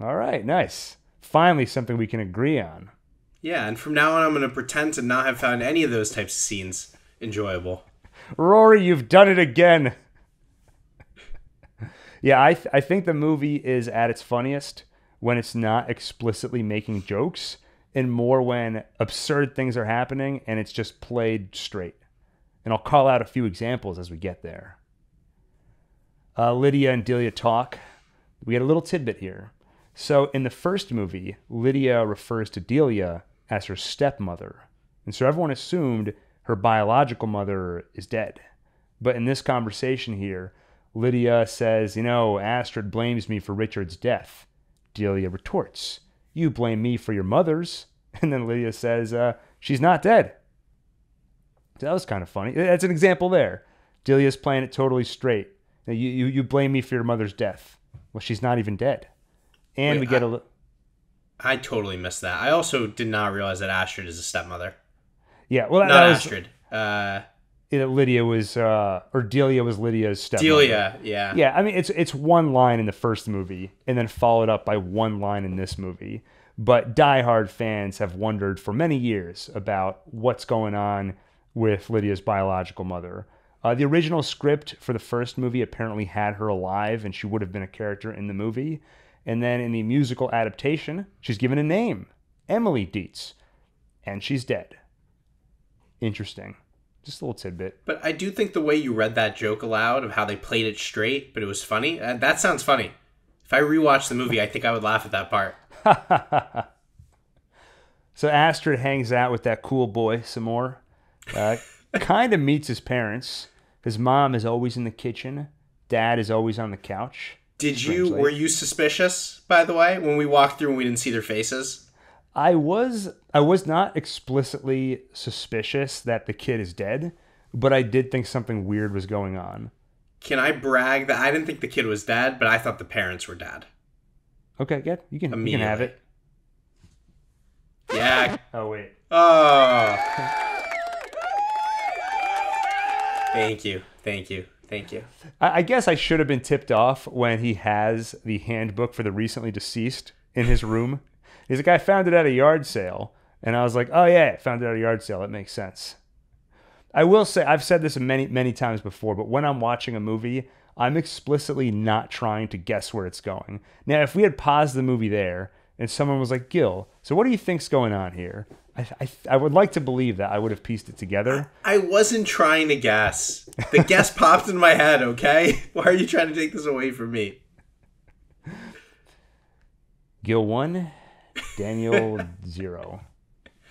All right, nice. Finally, something we can agree on. Yeah, and from now on, I'm going to pretend to not have found any of those types of scenes enjoyable. Rory, you've done it again. Yeah, I think the movie is at its funniest when it's not explicitly making jokes, and more when absurd things are happening and it's just played straight. And I'll call out a few examples as we get there. Lydia and Delia talk. We get a little tidbit here. So in the first movie, Lydia refers to Delia as her stepmother. And so everyone assumed her biological mother is dead. But in this conversation here, Lydia says, Astrid blames me for Richard's death. Delia retorts, "You blame me for your mother's." And then Lydia says, "She's not dead." So that was kind of funny. That's an example there. Delia's playing it totally straight. You blame me for your mother's death. Well, she's not even dead. And Wait, we get I totally missed that. I also did not realize that Astrid is a stepmother. Yeah, well, Not Astrid. Lydia was, or Delia was Lydia's stepmother. Delia, yeah. Yeah, I mean, it's one line in the first movie, and then followed up by one line in this movie. But diehard fans have wondered for many years about what's going on with Lydia's biological mother. The original script for the first movie apparently had her alive, and she would have been a character in the movie. And then in the musical adaptation, she's given a name, Emily Dietz, and she's dead. Interesting. Just a little tidbit. But I do think the way you read that joke aloud of how they played it straight, but it was funny, that sounds funny. If I rewatch the movie, I think I would laugh at that part. So Astrid hangs out with that cool boy some more. Kind of meets his parents. His mom is always in the kitchen. Dad is always on the couch. Were you suspicious, by the way, when we walked through and we didn't see their faces? I was not explicitly suspicious that the kid is dead, but I did think something weird was going on. Can I brag that I didn't think the kid was dead, but I thought the parents were dead? Okay, good. You can have it. Yeah. Oh, wait. Oh. Thank you. I guess I should have been tipped off when he has the handbook for the recently deceased in his room. He's like, "I found it at a yard sale." And I was like, "Oh, yeah, I found it at a yard sale. That makes sense." I will say, I've said this many, many times before, but when I'm watching a movie, I'm explicitly not trying to guess where it's going. Now, if we had paused the movie there and someone was like, "Gil, so what do you think's going on here?" I would like to believe that I would have pieced it together. I wasn't trying to guess. The guess popped in my head, okay? Why are you trying to take this away from me? Gil 1, Daniel 0.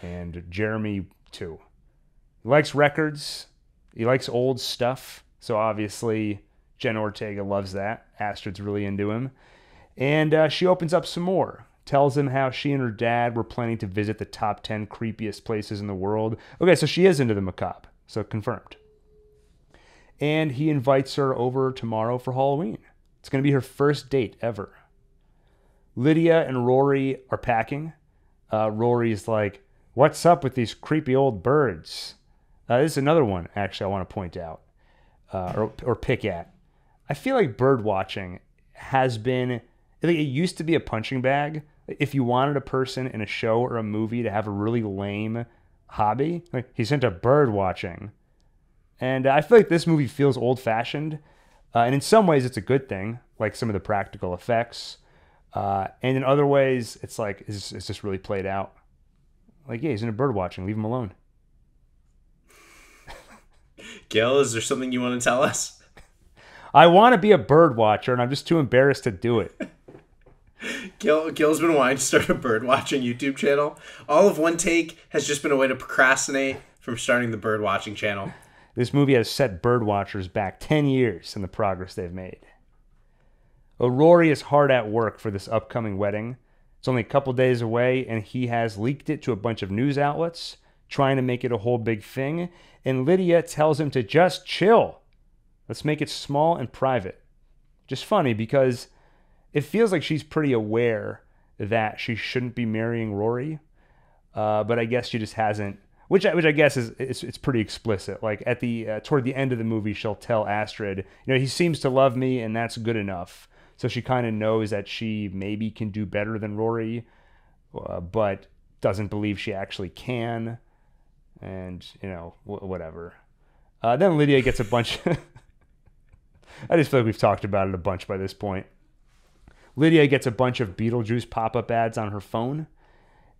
and Jeremy too. He likes records. He likes old stuff. So obviously, Jen Ortega loves that. Astrid's really into him. And she opens up some more. Tells him how she and her dad were planning to visit the top 10 creepiest places in the world. Okay, so she is into the macabre. So confirmed. And he invites her over tomorrow for Halloween. It's going to be her first date ever. Lydia and Rory are packing. Rory's like, what's up with these creepy old birds? This is another one, actually, I want to point out. Or pick at. I feel like bird watching has been... I think it used to be a punching bag. If you wanted a person in a show or a movie to have a really lame hobby, like he's into bird watching. And I feel like this movie feels old-fashioned. And in some ways, it's a good thing, like some of the practical effects. And in other ways, it's like, it's just really played out. Like, yeah, he's into bird watching. Leave him alone. Gil, is there something you want to tell us? I want to be a bird watcher, and I'm just too embarrassed to do it. Gil's been wanting to start a bird watching YouTube channel. All of OneTake has just been a way to procrastinate from starting the bird watching channel. This movie has set bird watchers back 10 years in the progress they've made. Rory is hard at work for this upcoming wedding. It's only a couple days away, and he has leaked it to a bunch of news outlets, trying to make it a whole big thing. And Lydia tells him to just chill. Let's make it small and private. Just funny because it feels like she's pretty aware that she shouldn't be marrying Rory, but I guess she just hasn't. Which I guess is it's pretty explicit. Like at the toward the end of the movie, she'll tell Astrid, he seems to love me, and that's good enough. So she kind of knows that she maybe can do better than Rory, but doesn't believe she actually can. And, whatever. Then Lydia gets a bunch... I just feel like we've talked about it a bunch by this point. Lydia gets a bunch of Beetlejuice pop-up ads on her phone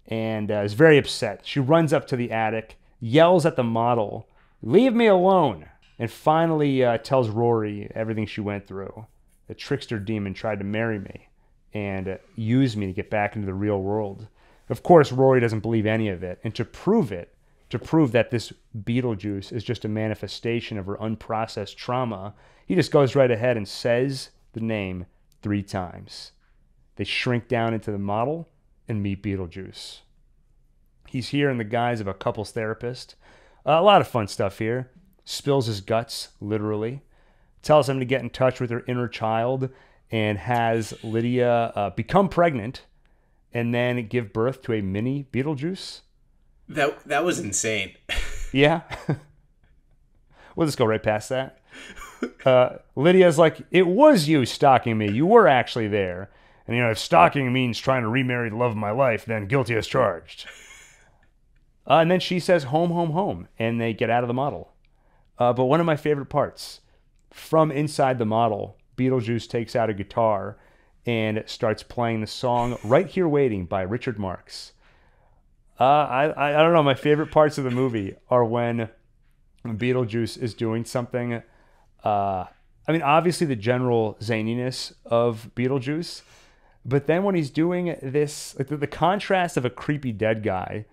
and is very upset. She runs up to the attic, yells at the model, "Leave me alone!" And finally tells Rory everything she went through. The trickster demon tried to marry me and use me to get back into the real world. Of course, Rory doesn't believe any of it. And to prove that this Beetlejuice is just a manifestation of her unprocessed trauma, he just goes right ahead and says the name 3 times. They shrink down into the model and meet Beetlejuice. He's here in the guise of a couples therapist. A lot of fun stuff here. Spills his guts, literally. Tells him to get in touch with her inner child and has Lydia become pregnant and then give birth to a mini Beetlejuice. That was insane. Yeah. We'll just go right past that. Lydia's like, "It was you stalking me. You were actually there. And, if stalking means trying to remarry the love of my life, then guilty as charged." And then she says, "Home, home, home." And they get out of the model. But one of my favorite parts, from inside the model, Beetlejuice takes out a guitar and starts playing the song "Right Here Waiting" by Richard Marx. I don't know. My favorite parts of the movie are when Beetlejuice is doing something. Obviously the general zaniness of Beetlejuice, but then when he's doing this, like the contrast of a creepy dead guy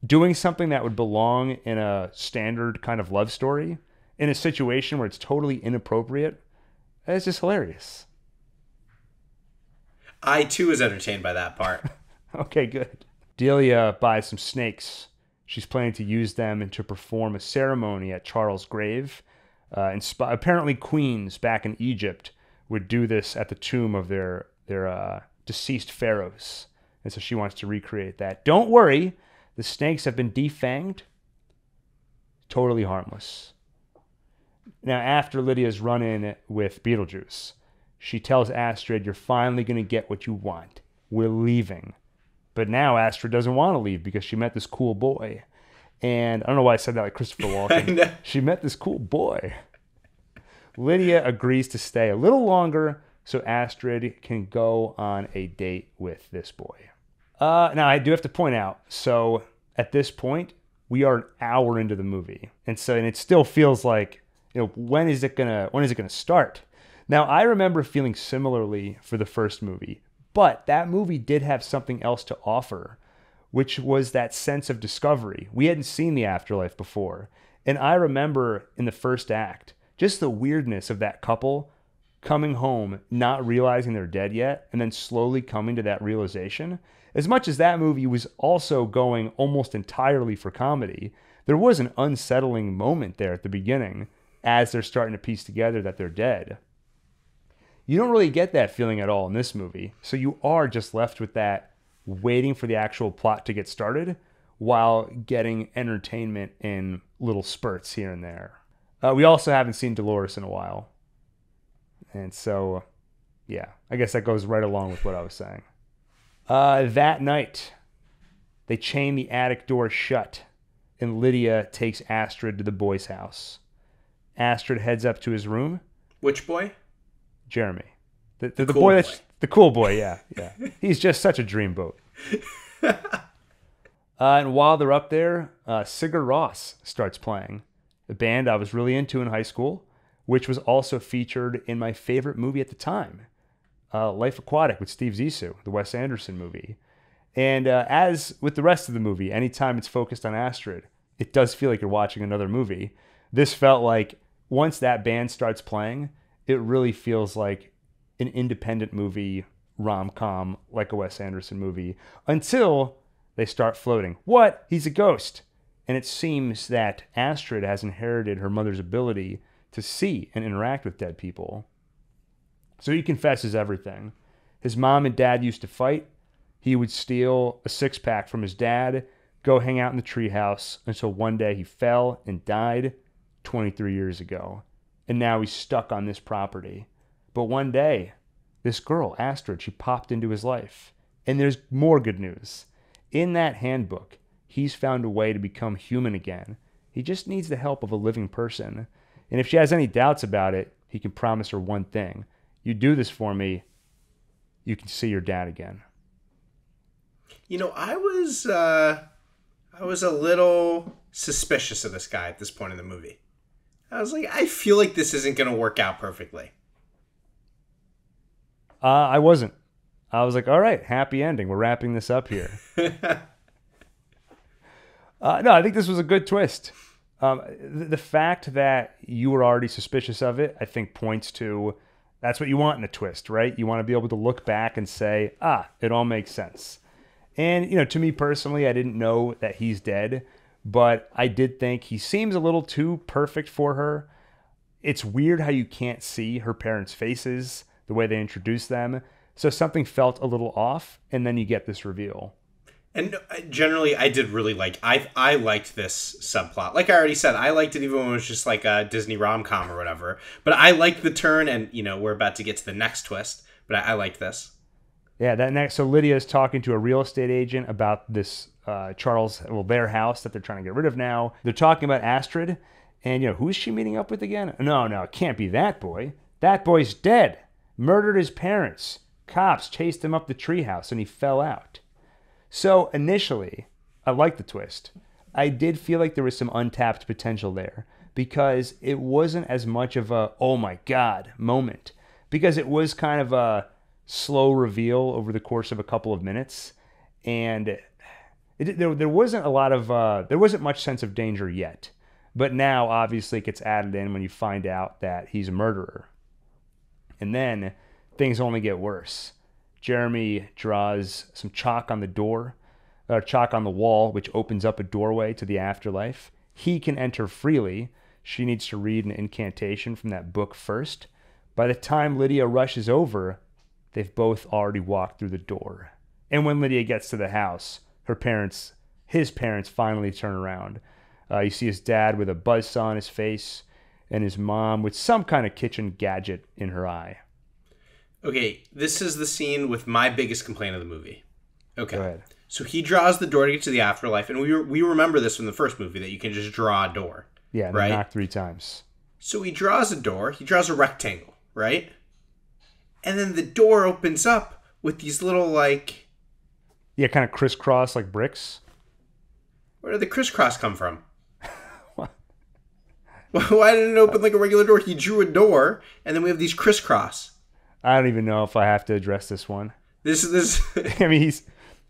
doing something that would belong in a standard kind of love story in a situation where it's totally inappropriate, it's just hilarious. I, too, was entertained by that part. Okay, good. Delia buys some snakes. She's planning to use them and to perform a ceremony at Charles' grave. Apparently queens back in Egypt would do this at the tomb of their deceased pharaohs. And so she wants to recreate that. Don't worry, the snakes have been defanged. Totally harmless. Now, after Lydia's run-in with Beetlejuice, she tells Astrid, "You're finally going to get what you want. We're leaving." But now Astrid doesn't want to leave because she met this cool boy. And I don't know why I said that like Christopher Walken. She met this cool boy. Lydia agrees to stay a little longer so Astrid can go on a date with this boy. Now, I do have to point out, so at this point, we are an hour into the movie. And it still feels like, when is it gonna start? Now, I remember feeling similarly for the first movie, but that movie did have something else to offer, which was that sense of discovery. We hadn't seen the afterlife before. And I remember in the first act, just the weirdness of that couple coming home, not realizing they're dead yet, and then slowly coming to that realization. As much as that movie was also going almost entirely for comedy, there was an unsettling moment there at the beginning as they're starting to piece together that they're dead. You don't really get that feeling at all in this movie, so you are just left with that, waiting for the actual plot to get started while getting entertainment in little spurts here and there. We also haven't seen Dolores in a while. And so, yeah, I guess that goes right along with what I was saying. That night, they chain the attic door shut, and Lydia takes Astrid to the boy's house. Astrid heads up to his room. Which boy? Jeremy. The cool boy boy. that's the cool boy, yeah. He's just such a dreamboat. And while they're up there, Sigur Rós starts playing, a band I was really into in high school, which was also featured in my favorite movie at the time, Life Aquatic with Steve Zissou, the Wes Anderson movie. And as with the rest of the movie, anytime it's focused on Astrid, it does feel like you're watching another movie. This felt like once that band starts playing, it really feels like an independent movie, rom-com, like a Wes Anderson movie, until they start floating. What? He's a ghost. And it seems that Astrid has inherited her mother's ability to see and interact with dead people. So he confesses everything. His mom and dad used to fight. He would steal a six-pack from his dad, go hang out in the treehouse until one day he fell and died 23 years ago. And now he's stuck on this property. But one day, this girl, Astrid, she popped into his life. And there's more good news. In that handbook, he's found a way to become human again. He just needs the help of a living person. And if she has any doubts about it, he can promise her one thing. You do this for me, you can see your dad again. You know, I was a little suspicious of this guy at this point in the movie. I was like, I feel like this isn't going to work out perfectly. I wasn't. I was like, all right, happy ending. We're wrapping this up here. No, I think this was a good twist. The fact that you were already suspicious of it, I think points to that's what you want in a twist, right? You want to be able to look back and say, it all makes sense. And, to me personally, I didn't know that he's dead, but I did think he seems a little too perfect for her. It's weird how you can't see her parents' faces, the way they introduce them. So something felt a little off, and then you get this reveal. And generally, I did really I liked this subplot. Like I already said, I liked it even when it was just like a Disney rom-com or whatever. But I liked the turn, and, we're about to get to the next twist. But I liked this. Yeah, so Lydia is talking to a real estate agent about this their house that they're trying to get rid of now. They're talking about Astrid, and, who is she meeting up with again? No, it can't be that boy. That boy's dead. Murdered his parents. Cops chased him up the treehouse, and he fell out. So initially, I liked the twist. I did feel like there was some untapped potential there because it wasn't as much of a, oh my God, moment. Because it was kind of a slow reveal over the course of a couple of minutes. And there wasn't there wasn't much sense of danger yet. But now, obviously, it gets added in when you find out that he's a murderer. And then things only get worse. Jeremy draws some chalk on the wall, which opens up a doorway to the afterlife. He can enter freely. She needs to read an incantation from that book first. By the time Lydia rushes over, they've both already walked through the door. And when Lydia gets to the house, his parents finally turn around. You see his dad with a buzzsaw on his face, and his mom with some kind of kitchen gadget in her eye. Okay, this is the scene with my biggest complaint of the movie. Okay. Go ahead. So he draws the door to get to the afterlife, and we remember this from the first movie, that you can just draw a door. Yeah, right? Knock 3 times. So he draws a door, he draws a rectangle, right? And then the door opens up with these little, Yeah, kind of crisscross like bricks. Where did the crisscross come from? What? Why didn't it open like a regular door? He drew a door, and then we have these crisscross. I don't even know if I have to address this one. This. I mean,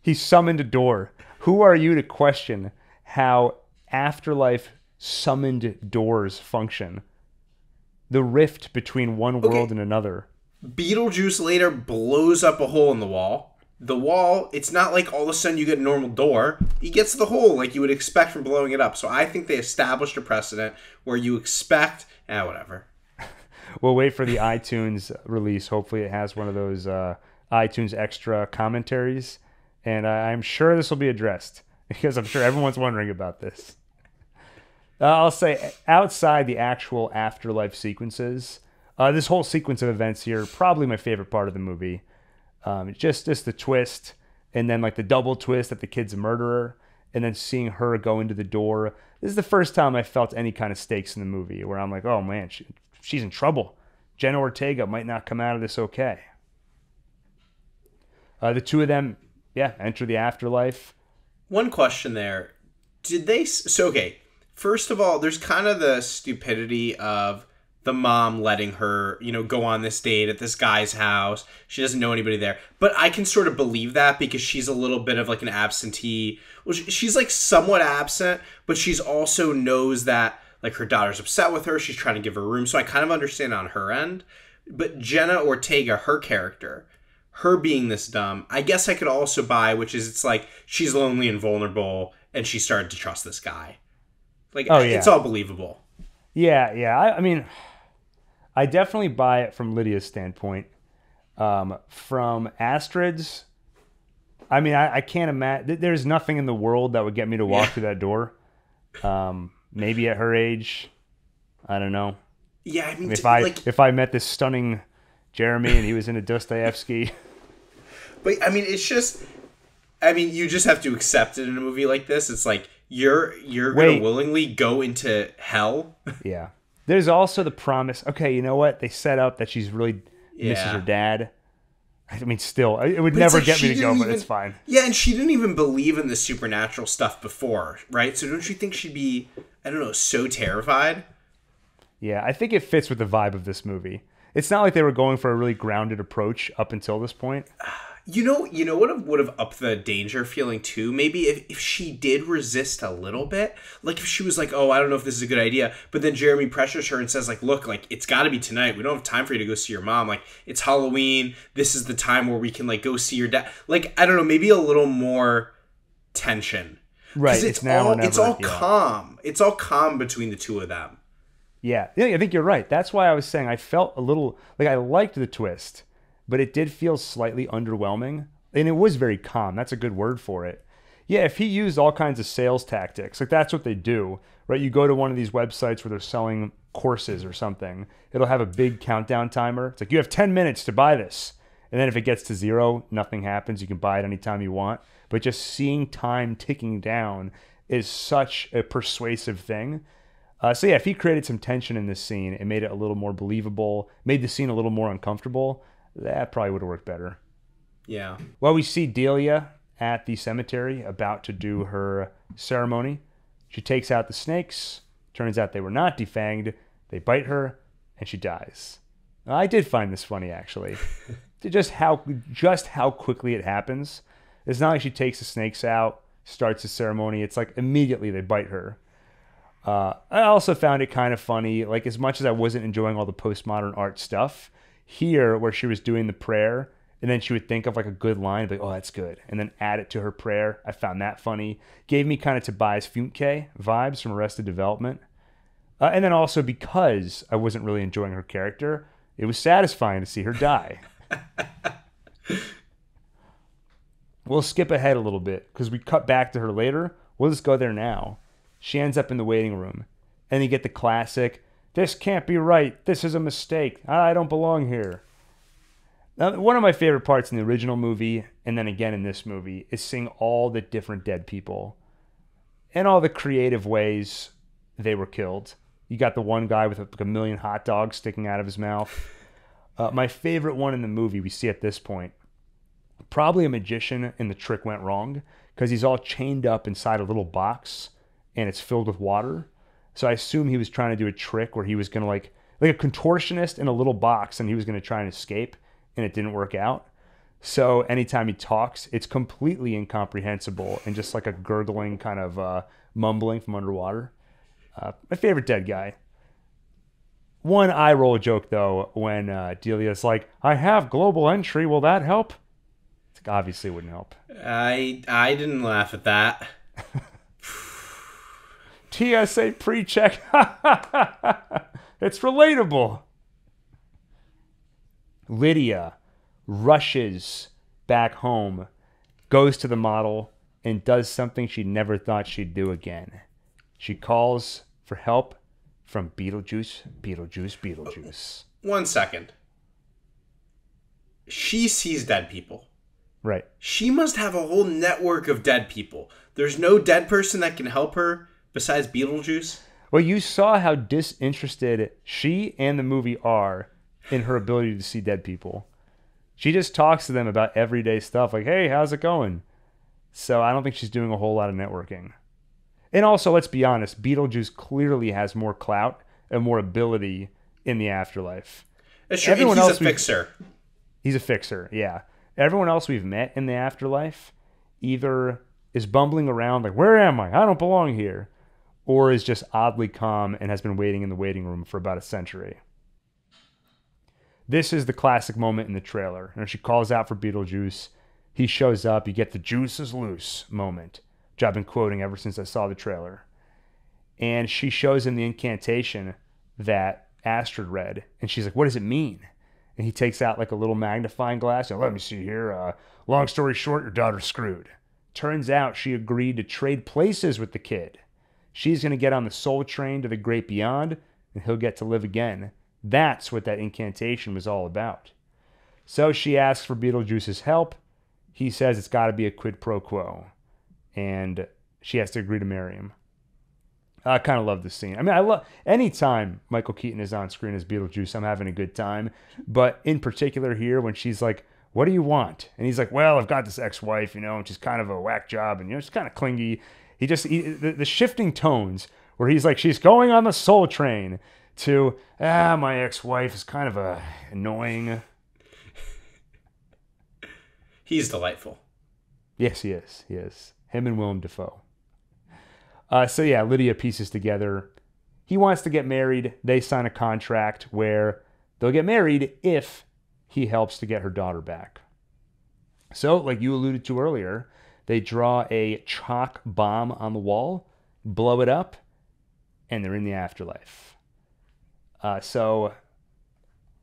he's summoned a door. Who are you to question how afterlife summoned doors function? The rift between one world and another. Beetlejuice later blows up a hole in the wall. The wall, it's not like all of a sudden you get a normal door. He gets the hole like you would expect from blowing it up. So I think they established a precedent where you expect, whatever. We'll wait for the iTunes release. Hopefully it has one of those iTunes extra commentaries. And I'm sure this will be addressed because I'm sure everyone's wondering about this. I'll say outside the actual afterlife sequences, this whole sequence of events here, probably my favorite part of the movie. Just the twist, and then like the double twist that the kid's a murderer, and then seeing her go into the door. This is the first time I felt any kind of stakes in the movie where I'm like, oh man, she's in trouble. Jenna Ortega might not come out of this okay. The two of them, enter the afterlife. One question there. Okay, first of all, there's kind of the stupidity of the mom letting her, go on this date at this guy's house. She doesn't know anybody there. But I can sort of believe that because she's a little bit of like an absentee. Well, she's like somewhat absent, but she's also knows that like her daughter's upset with her. She's trying to give her room. So I kind of understand on her end. But Jenna Ortega, her character, her being this dumb, I guess I could also buy, which is it's like she's lonely and vulnerable and she started to trust this guy. Like, it's all believable. Yeah. I mean, I definitely buy it from Lydia's standpoint. From Astrid's, I mean, I can't imagine. There's nothing in the world that would get me to walk through that door. Maybe at her age, I don't know. Yeah, I mean, if I met this stunning Jeremy and he was into Dostoevsky. But I mean, it's just, you just have to accept it in a movie like this. It's like you're going to willingly go into hell. Yeah. There's also the promise. Okay, you know what? They set up that she's really misses her dad. I mean, still, it would never get me to go, but it's fine. Yeah, and she didn't even believe in the supernatural stuff before, right? So don't you think she'd be, I don't know, so terrified? Yeah, I think it fits with the vibe of this movie. It's not like they were going for a really grounded approach up until this point. You know what would have upped the danger feeling too? Maybe if she did resist a little bit, like if she was like, oh, I don't know if this is a good idea, but then Jeremy pressures her and says like, look, like it's got to be tonight. We don't have time for you to go see your mom. Like it's Halloween. This is the time where we can like go see your dad. Like, I don't know, maybe a little more tension. Right. It's all calm. It's all calm between the two of them. Yeah, I think you're right. That's why I was saying I felt a little like I liked the twist, but it did feel slightly underwhelming. And it was very calm. That's a good word for it. Yeah, if he used all kinds of sales tactics, like that's what they do, right? You go to one of these websites where they're selling courses or something. It'll have a big countdown timer. It's like, you have 10 minutes to buy this. And then if it gets to 0, nothing happens. You can buy it anytime you want. But just seeing time ticking down is such a persuasive thing. So yeah, if he created some tension in this scene and made it a little more believable, made the scene a little more uncomfortable, that probably would have worked better. Yeah. Well, we see Delia at the cemetery about to do her ceremony. She takes out the snakes. Turns out they were not defanged. They bite her, and she dies. Now, I did find this funny, actually. just how quickly it happens. It's not like she takes the snakes out, starts the ceremony. It's like immediately they bite her. I also found it kind of funny, like as much as I wasn't enjoying all the postmodern art stuff, here where she was doing the prayer, and then she would think of like a good line, like, oh, that's good, and then add it to her prayer. I found that funny. Gave me kind of Tobias Funke vibes from Arrested Development. And then also because I wasn't really enjoying her character, it was satisfying to see her die. We'll skip ahead a little bit because we cut back to her later. We'll just go there now. She ends up in the waiting room. And you get the classic, this can't be right. This is a mistake. I don't belong here. Now, one of my favorite parts in the original movie, and then again in this movie, is seeing all the different dead people. And all the creative ways they were killed. You got the one guy with like a million hot dogs sticking out of his mouth. My favorite one in the movie we see at this point. Probably a magician and the trick went wrong. Because he's all chained up inside a little box. And it's filled with water. So I assume he was trying to do a trick where he was going to like a contortionist in a little box and he was going to try and escape and it didn't work out. So anytime he talks, it's completely incomprehensible and just like a gurgling kind of mumbling from underwater. My favorite dead guy. One eye roll joke, though, when Delia's like, I have global entry. Will that help? It's like, obviously it wouldn't help. I didn't laugh at that. TSA pre-check. It's relatable. Lydia rushes back home, goes to the model, and does something she never thought she'd do again. She calls for help from Beetlejuice, Beetlejuice, Beetlejuice. 1 second. She sees dead people. Right. She must have a whole network of dead people. There's no dead person that can help her besides Beetlejuice. Well, you saw how disinterested she and the movie are in her ability to see dead people. She just talks to them about everyday stuff like, hey, how's it going? So I don't think she's doing a whole lot of networking. And also, let's be honest, Beetlejuice clearly has more clout and more ability in the afterlife. That's true. And he's a fixer. He's a fixer, yeah. Everyone else we've met in the afterlife either is bumbling around like, where am I? I don't belong here. Or is just oddly calm and has been waiting in the waiting room for about a century. This is the classic moment in the trailer. And she calls out for Beetlejuice. He shows up. You get the juice is loose moment, which I've been quoting ever since I saw the trailer. And she shows him the incantation that Astrid read. And she's like, what does it mean? And he takes out like a little magnifying glass. And let me see here. Long story short, your daughter's screwed. Turns out she agreed to trade places with the kid. She's going to get on the soul train to the great beyond, and he'll get to live again. That's what that incantation was all about. So she asks for Beetlejuice's help. He says it's got to be a quid pro quo. And she has to agree to marry him. I kind of love this scene. I mean, I love anytime Michael Keaton is on screen as Beetlejuice, I'm having a good time. But in particular here, when she's like, what do you want? And he's like, well, I've got this ex-wife, and she's kind of a whack job, and, she's kind of clingy. The shifting tones where he's like, she's going on the soul train to, my ex-wife is kind of annoying. He's delightful. Yes, he is. He is. Him and Willem Dafoe. So yeah, Lydia pieces together. He wants to get married. They sign a contract where they'll get married if he helps to get her daughter back. So, like you alluded to earlier, they draw a chalk bomb on the wall, blow it up, and they're in the afterlife. So,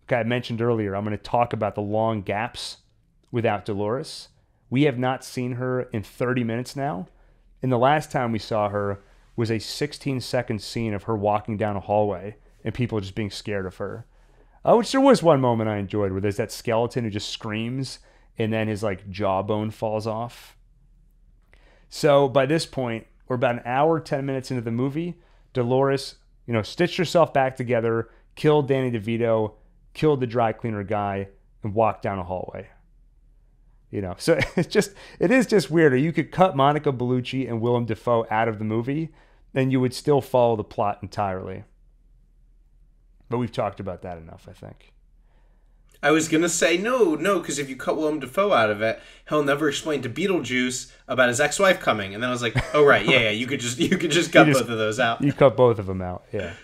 like I mentioned earlier, I'm going to talk about the long gaps without Dolores. We have not seen her in 30 minutes now. And the last time we saw her was a 16-second scene of her walking down a hallway and people just being scared of her. Which there was one moment I enjoyed where there's that skeleton who just screams and then his jawbone falls off. So by this point, we're about an hour, 10 minutes into the movie. Dolores, stitched herself back together, killed Danny DeVito, killed the dry cleaner guy, and walked down a hallway. So it is just weird. You could cut Monica Bellucci and Willem Dafoe out of the movie, and you would still follow the plot entirely. But we've talked about that enough, I think. I was going to say no, because if you cut Willem Dafoe out of it, he'll never explain to Beetlejuice about his ex-wife coming. And then I was like, oh, right, yeah, you could just cut both of those out. You cut both of them out, yeah.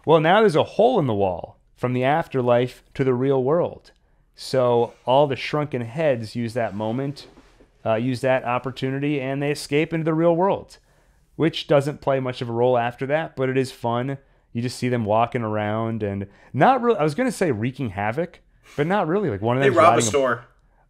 Well, now there's a hole in the wall from the afterlife to the real world. So all the shrunken heads use that moment, use that opportunity, and they escape into the real world, which doesn't play much of a role after that, but it is fun. You just see them walking around and not really, I was going to say wreaking havoc, but not really. Like one of them. They rob a store.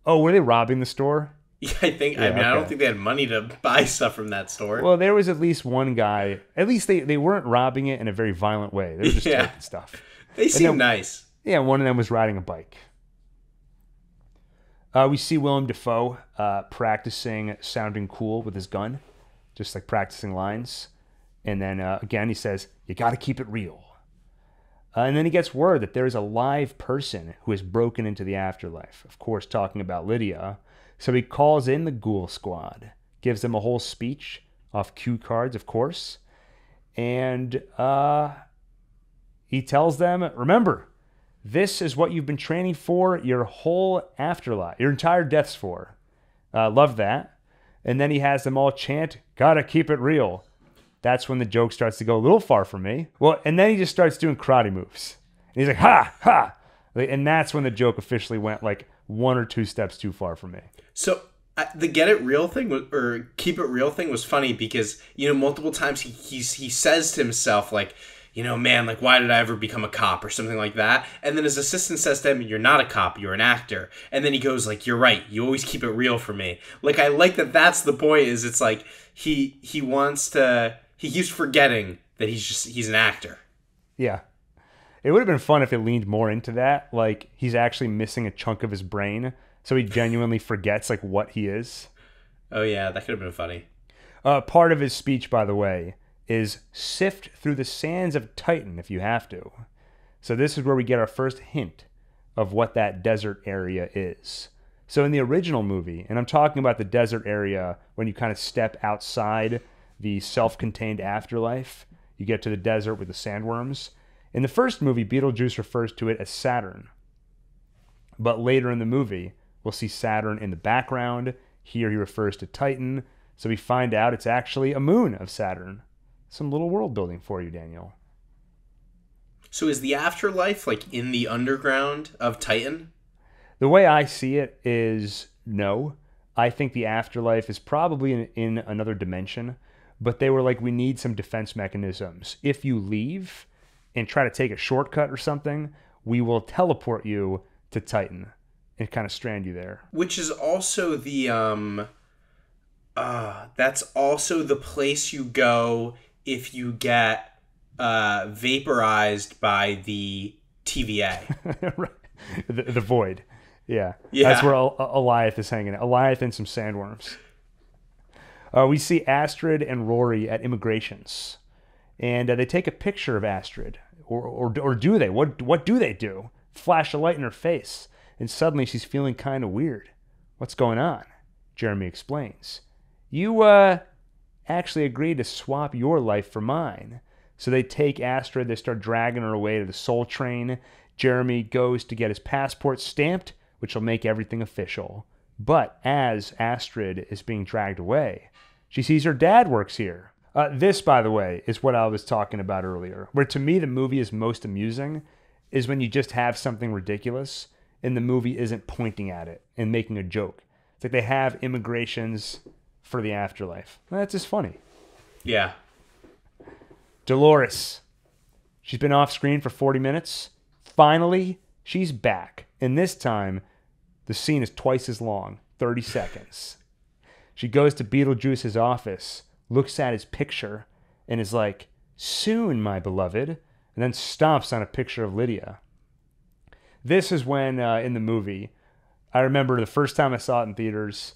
Oh, were they robbing the store? Yeah, I think. Yeah, I mean, okay. I don't think they had money to buy stuff from that store. Well, there was at least one guy. At least they weren't robbing it in a very violent way. They were just taking stuff. They seem nice. Yeah, one of them was riding a bike. We see Willem Dafoe practicing sounding cool with his gun, just like practicing lines. And then, again, he says, you got to keep it real. And then he gets word that there is a live person who has broken into the afterlife. Of course, talking about Lydia. So he calls in the Ghoul Squad, gives them a whole speech off cue cards, of course. And he tells them, remember, This is what you've been training for your whole afterlife, your entire deaths for. Love that. And then he has them all chant, gotta keep it real. That's when the joke starts to go a little far from me. Well, and then he just starts doing karate moves. And he's like, ha, ha. And that's when the joke officially went like 1 or 2 steps too far from me. So the get it real thing or keep it real thing was funny because, multiple times he says to himself, like, man, like, why did I ever become a cop or something like that? And then his assistant says to him, you're not a cop, you're an actor. And then he goes like, you're right, you always keep it real for me. Like, I like that that's the point, is it's like he keeps forgetting that he's an actor. Yeah. It would have been fun if it leaned more into that. Like, he's actually missing a chunk of his brain, so he genuinely forgets, like, what he is. Oh, yeah, that could have been funny. Part of his speech, by the way, is sift through the sands of Titan if you have to. So this is where we get our first hint of what that desert area is. So in the original movie, and I'm talking about the desert area when you kind of step outside the self-contained afterlife, you get to the desert with the sandworms. In the first movie, Beetlejuice refers to it as Saturn. But later in the movie, we'll see Saturn in the background. Here he refers to Titan. So we find out it's actually a moon of Saturn. Some little world building for you, Daniel. So is the afterlife like in the underground of Titan? The way I see it is no. I think the afterlife is probably in another dimension. But they were like, we need some defense mechanisms. If you leave and try to take a shortcut or something, we will teleport you to Titan and kind of strand you there. Which is also the that's also the place you go if you get vaporized by the TVA. Right. The void. Yeah. Yeah. That's where Eliath is hanging out. Eliath and some sandworms. We see Astrid and Rory at immigrations. And they take a picture of Astrid. Or do they? What do they do? Flash a light in her face. And suddenly she's feeling kind of weird. What's going on? Jeremy explains. You actually agreed to swap your life for mine. So they take Astrid. They start dragging her away to the Soul Train. Jeremy goes to get his passport stamped, which will make everything official. But as Astrid is being dragged away, she sees her dad works here. This, by the way, is what I was talking about earlier, where to me the movie is most amusing is when you just have something ridiculous and the movie isn't pointing at it and making a joke. It's like they have immigrations for the afterlife. That's just funny. Yeah. Dolores. She's been off screen for 40 minutes. Finally, she's back. And this time, the scene is twice as long, 30 seconds. She goes to Beetlejuice's office, looks at his picture, and is like, soon, my beloved, and then stomps on a picture of Lydia. This is when, in the movie, I remember the first time I saw it in theaters,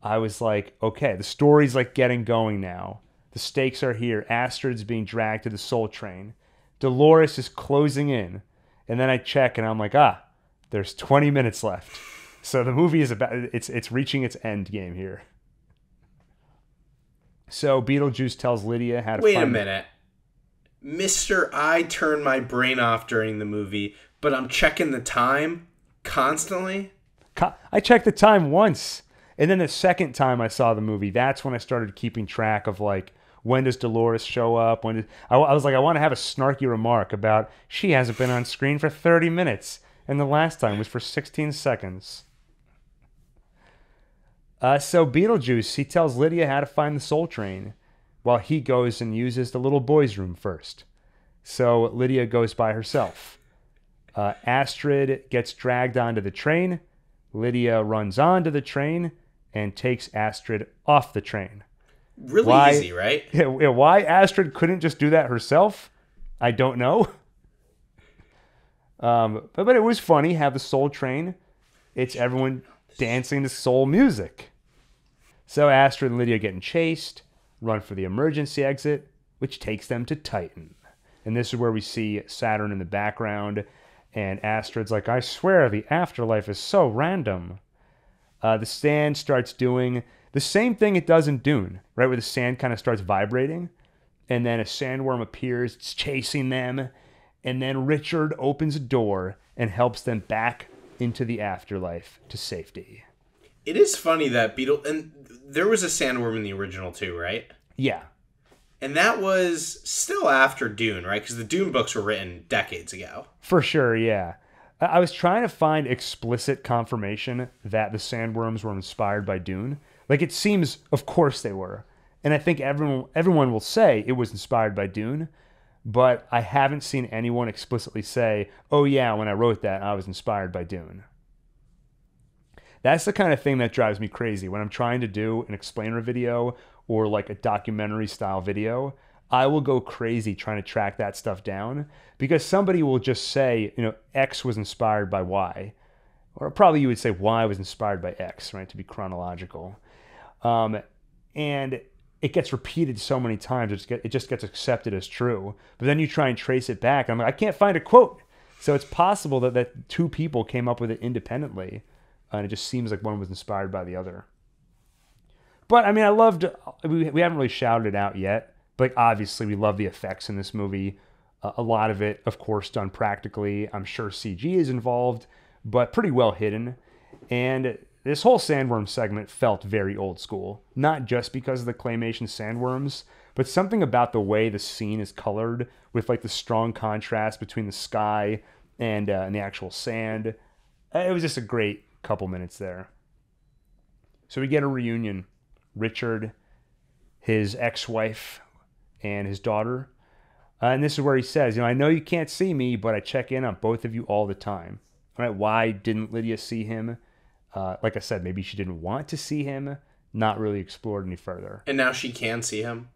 I was like, okay, the story's like getting going now. The stakes are here. Astrid's being dragged to the Soul Train. Dolores is closing in. And then I check and I'm like, there's 20 minutes left. So the movie is it's reaching its end game here. So Beetlejuice tells Lydia how to Wait a minute. Mr. I turn my brain off during the movie, but I'm checking the time constantly? I checked the time once. And then the second time I saw the movie, that's when I started keeping track of like, when does Dolores show up? I was like, I want to have a snarky remark about she hasn't been on screen for 30 minutes. And the last time was for 16 seconds. So Beetlejuice, he tells Lydia how to find the Soul Train while he goes and uses the little boy's room first. So Lydia goes by herself. Astrid gets dragged onto the train. Lydia runs onto the train and takes Astrid off the train. Really easy, right? Yeah, why Astrid couldn't just do that herself, I don't know. But it was funny, have the Soul Train. It's everyone dancing to soul music. So Astrid and Lydia getting chased, run for the emergency exit, which takes them to Titan. And this is where we see Saturn in the background. And Astrid's like, I swear the afterlife is so random. The sand starts doing the same thing it does in Dune, right? Where the sand kind of starts vibrating. And then a sandworm appears, it's chasing them. And then Richard opens a door and helps them back into the afterlife to safety. It is funny that and there was a sandworm in the original too, right? Yeah. And that was still after Dune, right? Because the Dune books were written decades ago. For sure, yeah. I was trying to find explicit confirmation that the sandworms were inspired by Dune. Like, it seems, of course they were. And I think everyone will say it was inspired by Dune, but I haven't seen anyone explicitly say, oh yeah, when I wrote that, I was inspired by Dune. That's the kind of thing that drives me crazy. When I'm trying to do an explainer video or like a documentary style video, I will go crazy trying to track that stuff down because somebody will just say, X was inspired by Y. Or probably you would say Y was inspired by X, right, to be chronological. And it gets repeated so many times, it just gets accepted as true. But then you try and trace it back, and I'm like, I can't find a quote. So it's possible that two people came up with it independently, and it just seems like one was inspired by the other. But, I mean, we haven't really shouted it out yet, but obviously we love the effects in this movie. A lot of it, of course, done practically. I'm sure CG is involved, but pretty well hidden. And this whole sandworm segment felt very old school, not just because of the claymation sandworms, but something about the way the scene is colored with like the strong contrast between the sky and the actual sand. It was just a great couple minutes there. So we get a reunion. Richard, his ex-wife, and his daughter. And this is where he says, I know you can't see me, but I check in on both of you all the time. All right, why didn't Lydia see him? Like I said, maybe she didn't want to see him. Not really explored any further. And now she can see him?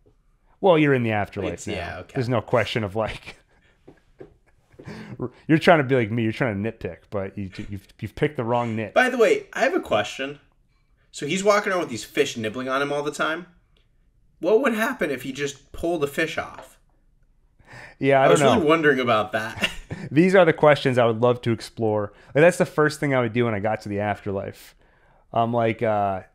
Well, you're in the afterlife now. Yeah, okay. There's no question of like... You're trying to be like me. You're trying to nitpick, but you've picked the wrong nit. By the way, I have a question. So he's walking around with these fish nibbling on him all the time. What would happen if he just pulled a fish off? Yeah, I don't know. I was really wondering about that. These are the questions I would love to explore. Like, that's the first thing I would do when I got to the afterlife. I'm like, I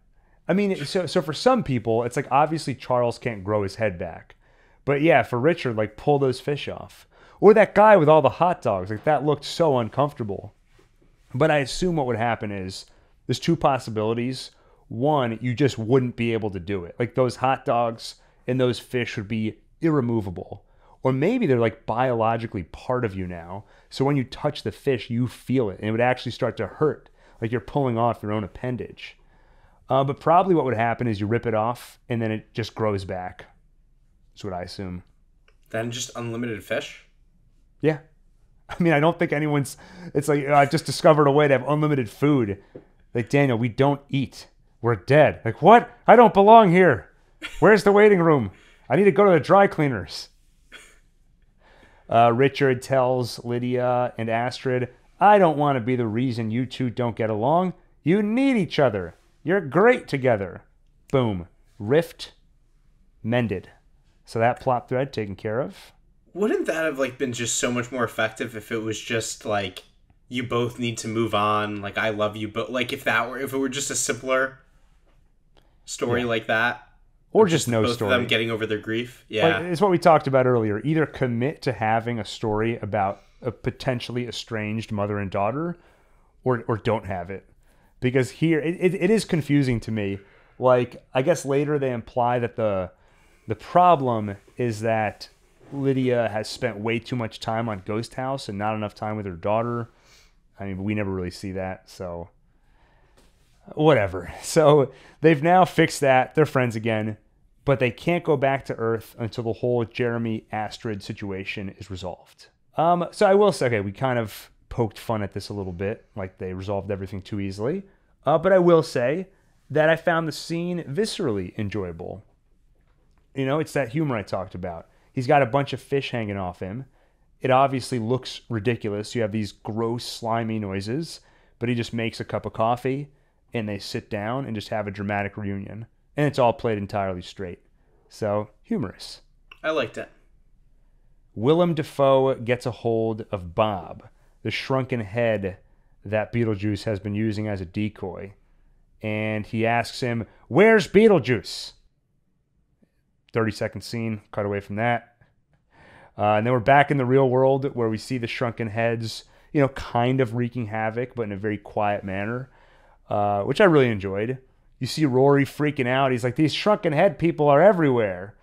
mean, so for some people, it's like obviously Charles can't grow his head back. But yeah, for Richard, like pull those fish off. Or that guy with all the hot dogs. Like that looked so uncomfortable. But I assume what would happen is there's two possibilities. One, you just wouldn't be able to do it. Like those hot dogs and those fish would be irremovable. Or maybe they're like biologically part of you now. So when you touch the fish, you feel it. And it would actually start to hurt. Like you're pulling off your own appendage. But probably what would happen is you rip it off and then it just grows back. That's what I assume. Then just unlimited fish? Yeah. I mean, I don't think it's like, I've just discovered a way to have unlimited food. Like, Daniel, we don't eat. We're dead. Like, what? I don't belong here. Where's the waiting room? I need to go to the dry cleaners. Richard tells Lydia and Astrid, I don't want to be the reason you two don't get along. You need each other. You're great together. Boom. Rift mended. So that plot thread taken care of. Wouldn't that have like been just so much more effective if it was just like you both need to move on, like I love you, but like if it were just a simpler story like that, or just no both story, of them getting over their grief. Yeah, like, it's what we talked about earlier. Either commit to having a story about a potentially estranged mother and daughter, or don't have it, because here it is confusing to me. Like I guess later they imply that the problem is that Lydia has spent way too much time on Ghost House and not enough time with her daughter. I mean, we never really see that, so whatever. So they've now fixed that. They're friends again, but they can't go back to Earth until the whole Jeremy Astrid situation is resolved. So I will say, okay, we kind of poked fun at this a little bit, like they resolved everything too easily. But I will say that I found the scene viscerally enjoyable. It's that humor I talked about. He's got a bunch of fish hanging off him. It obviously looks ridiculous. You have these gross, slimy noises, but he just makes a cup of coffee, and they sit down and just have a dramatic reunion. And it's all played entirely straight. So, humorous. I liked it. Willem Dafoe gets a hold of Bob, the shrunken head that Beetlejuice has been using as a decoy. And he asks him, "Where's Beetlejuice?" 30-second scene, cut away from that. And then we're back in the real world where we see the shrunken heads, kind of wreaking havoc, but in a very quiet manner, which I really enjoyed. You see Rory freaking out. He's like, these shrunken head people are everywhere.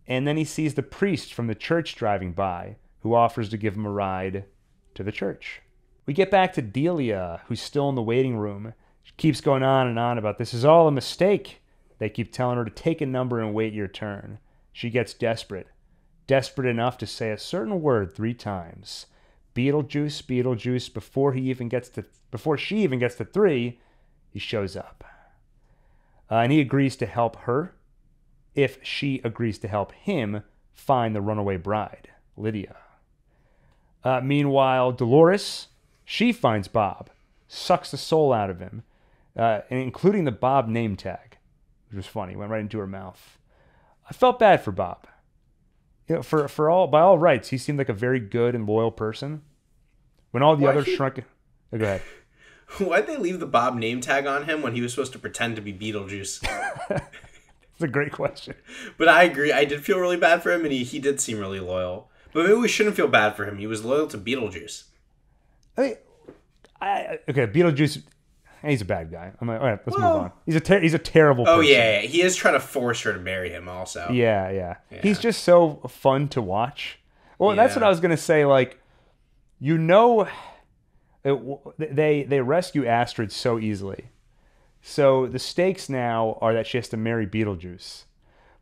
And then he sees the priest from the church driving by, who offers to give him a ride to the church. We get back to Delia, who's still in the waiting room. She keeps going on and on about this is all a mistake. They keep telling her to take a number and wait your turn. She gets desperate enough to say a certain word 3 times. Beetlejuice, Beetlejuice. Before she even gets to 3, he shows up. And he agrees to help her if she agrees to help him find the runaway bride, Lydia. Meanwhile, Dolores, she finds Bob, sucks the soul out of him, and including the Bob name tag, which was funny, went right into her mouth. I felt bad for Bob. By all rights, he seemed like a very good and loyal person. When all the other shrunken... Oh, go ahead. Why'd they leave the Bob name tag on him when he was supposed to pretend to be Beetlejuice? It's a great question. But I agree. I did feel really bad for him, and he did seem really loyal. But maybe we shouldn't feel bad for him. He was loyal to Beetlejuice. Beetlejuice, he's a bad guy. I'm like, all right, let's move on. He's a terrible person. Oh, yeah. He is trying to force her to marry him also. Yeah. He's just so fun to watch. Well, that's what I was going to say. Like, they rescue Astrid so easily. So the stakes now are that she has to marry Beetlejuice.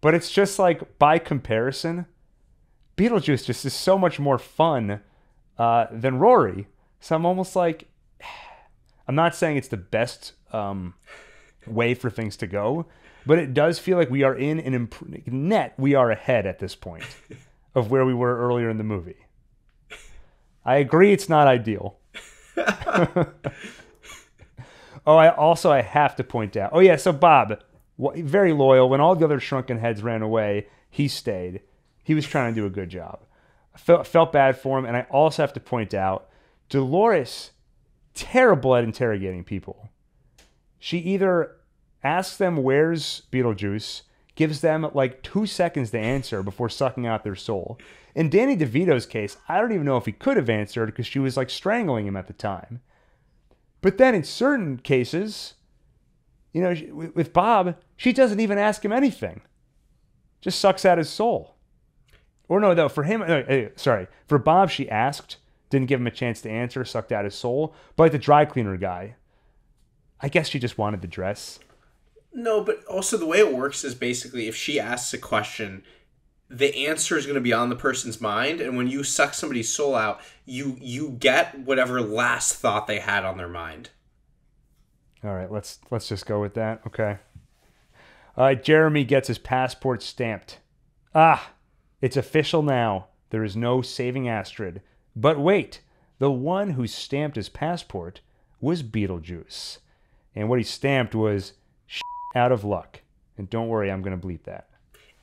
But it's just like, by comparison, Beetlejuice just is so much more fun than Rory. So I'm almost like, I'm not saying it's the best way for things to go, but it does feel like we are in an we are ahead at this point of where we were earlier in the movie. I agree it's not ideal. I have to point out. Oh, yeah, so Bob, very loyal. When all the other shrunken heads ran away, he stayed. He was trying to do a good job. I felt bad for him, and I also have to point out, Dolores, terrible at interrogating people. She either asks them where's Beetlejuice, gives them like 2 seconds to answer before sucking out their soul. In Danny DeVito's case, I don't even know if he could have answered because she was like strangling him at the time. But then in certain cases, with Bob, she doesn't even ask him anything. Just sucks out his soul. Or no, though, for him, for Bob, she asked, didn't give him a chance to answer, sucked out his soul. But like the dry cleaner guy, I guess she just wanted the dress. No, but also the way it works is basically if she asks a question, the answer is going to be on the person's mind, and when you suck somebody's soul out, you get whatever last thought they had on their mind. All right, let's just go with that. Okay. All right, Jeremy gets his passport stamped. It's official now. There is no saving Astrid. But wait, the one who stamped his passport was Beetlejuice. And what he stamped was out of luck. And don't worry, I'm going to bleep that.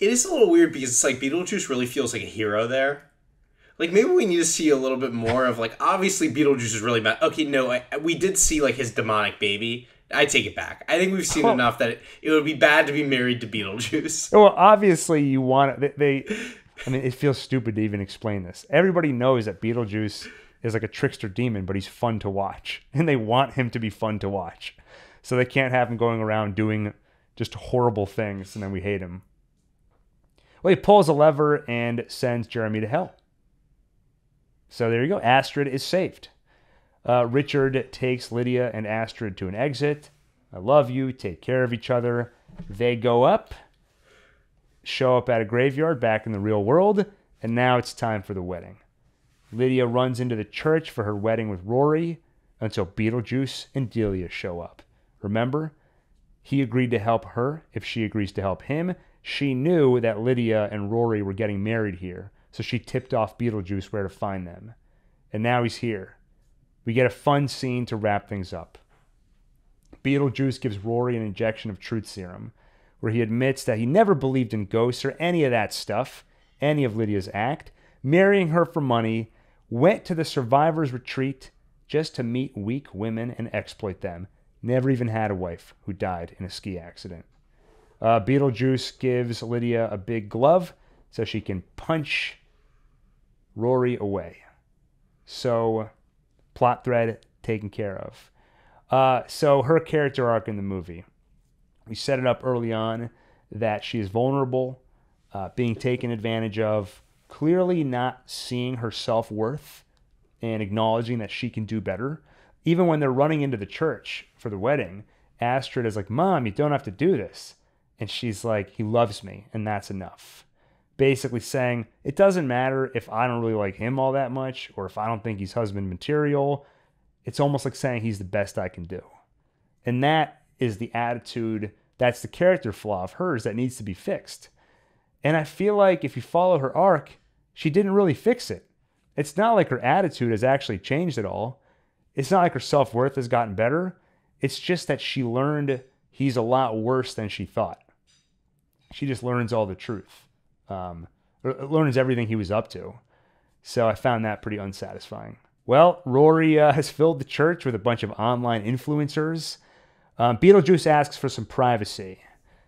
It is a little weird because it's like Beetlejuice really feels like a hero there. Like, maybe we need to see a little bit more of, like, obviously Beetlejuice is really bad. Okay, no, we did see, like, his demonic baby. I take it back. I think we've seen enough that it would be bad to be married to Beetlejuice. Well, obviously you want it. It feels stupid to even explain this. Everybody knows that Beetlejuice is like a trickster demon, but he's fun to watch. And they want him to be fun to watch. So they can't have him going around doing just horrible things, and then we hate him. Well, he pulls a lever and sends Jeremy to hell. So there you go. Astrid is saved. Richard takes Lydia and Astrid to an exit. I love you. Take care of each other. They go up, show up at a graveyard back in the real world, and now it's time for the wedding. Lydia runs into the church for her wedding with Rory until Beetlejuice and Delia show up. Remember, he agreed to help her if she agrees to help him. She knew that Lydia and Rory were getting married here, so she tipped off Beetlejuice where to find them. And now he's here. We get a fun scene to wrap things up. Beetlejuice gives Rory an injection of truth serum, where he admits that he never believed in ghosts or any of that stuff, any of Lydia's act, marrying her for money, went to the survivor's retreat just to meet weak women and exploit them. Never even had a wife who died in a ski accident. Beetlejuice gives Lydia a big glove so she can punch Rory away. So, plot thread taken care of. So her character arc in the movie. We set it up early on that she is vulnerable, being taken advantage of, clearly not seeing her self-worth and acknowledging that she can do better. Even when they're running into the church for the wedding, Astrid is like, Mom, you don't have to do this. And she's like, he loves me, and that's enough. Basically saying, it doesn't matter if I don't really like him all that much, or if I don't think he's husband material. It's almost like saying he's the best I can do. And that is the attitude, that's the character flaw of hers that needs to be fixed. And I feel like if you follow her arc, she didn't really fix it. It's not like her attitude has actually changed at all. It's not like her self-worth has gotten better. It's just that she learned he's a lot worse than she thought. She just learns all the truth. Learns everything he was up to. So I found that pretty unsatisfying. Well, Rory has filled the church with a bunch of online influencers. Beetlejuice asks for some privacy.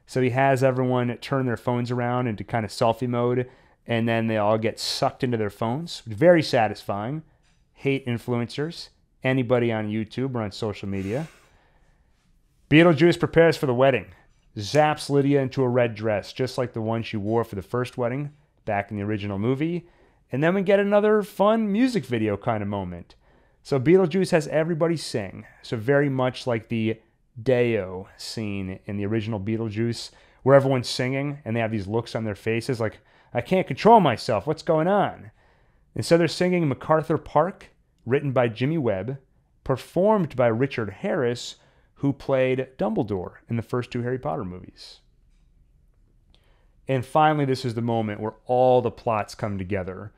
So he has everyone turn their phones around into kind of selfie mode, and then they all get sucked into their phones. Very satisfying. Hate influencers. Anybody on YouTube or on social media. Beetlejuice prepares for the wedding. Zaps Lydia into a red dress, just like the one she wore for the first wedding back in the original movie. And then we get another fun music video kind of moment. So Beetlejuice has everybody sing. So very much like the Deo scene in the original Beetlejuice, where everyone's singing and they have these looks on their faces like, I can't control myself, what's going on? And so they're singing MacArthur Park, written by Jimmy Webb, performed by Richard Harris, who played Dumbledore in the first two Harry Potter movies. And finally, this is the moment where all the plots come together.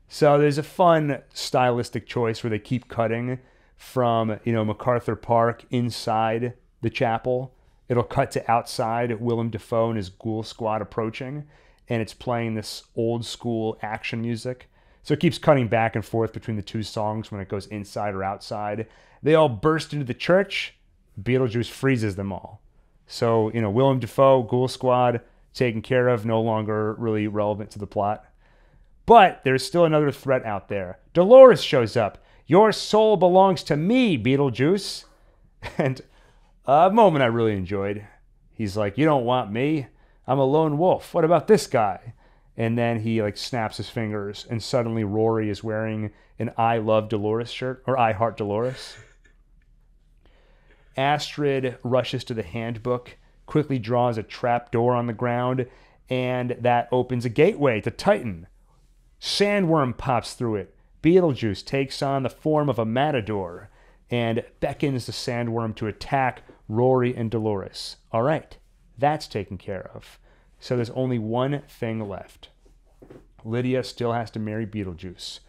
So there's a fun stylistic choice where they keep cutting from, MacArthur Park inside the chapel. It'll cut to outside, Willem Dafoe and his ghoul squad approaching, and it's playing this old school action music. So it keeps cutting back and forth between the two songs when it goes inside or outside. They all burst into the church. Beetlejuice freezes them all. So, Willem Dafoe, ghoul squad, taken care of, no longer really relevant to the plot. But there's still another threat out there. Dolores shows up. Your soul belongs to me, Beetlejuice. And a moment I really enjoyed. He's like, you don't want me. I'm a lone wolf. What about this guy? And then he snaps his fingers, and suddenly Rory is wearing an I Love Dolores shirt, or I Heart Dolores. Astrid rushes to the handbook, quickly draws a trap door on the ground, and that opens a gateway to Titan. Sandworm pops through it. Beetlejuice takes on the form of a matador and beckons the sandworm to attack Rory and Dolores. All right, that's taken care of. So there's only one thing left. Lydia still has to marry Beetlejuice.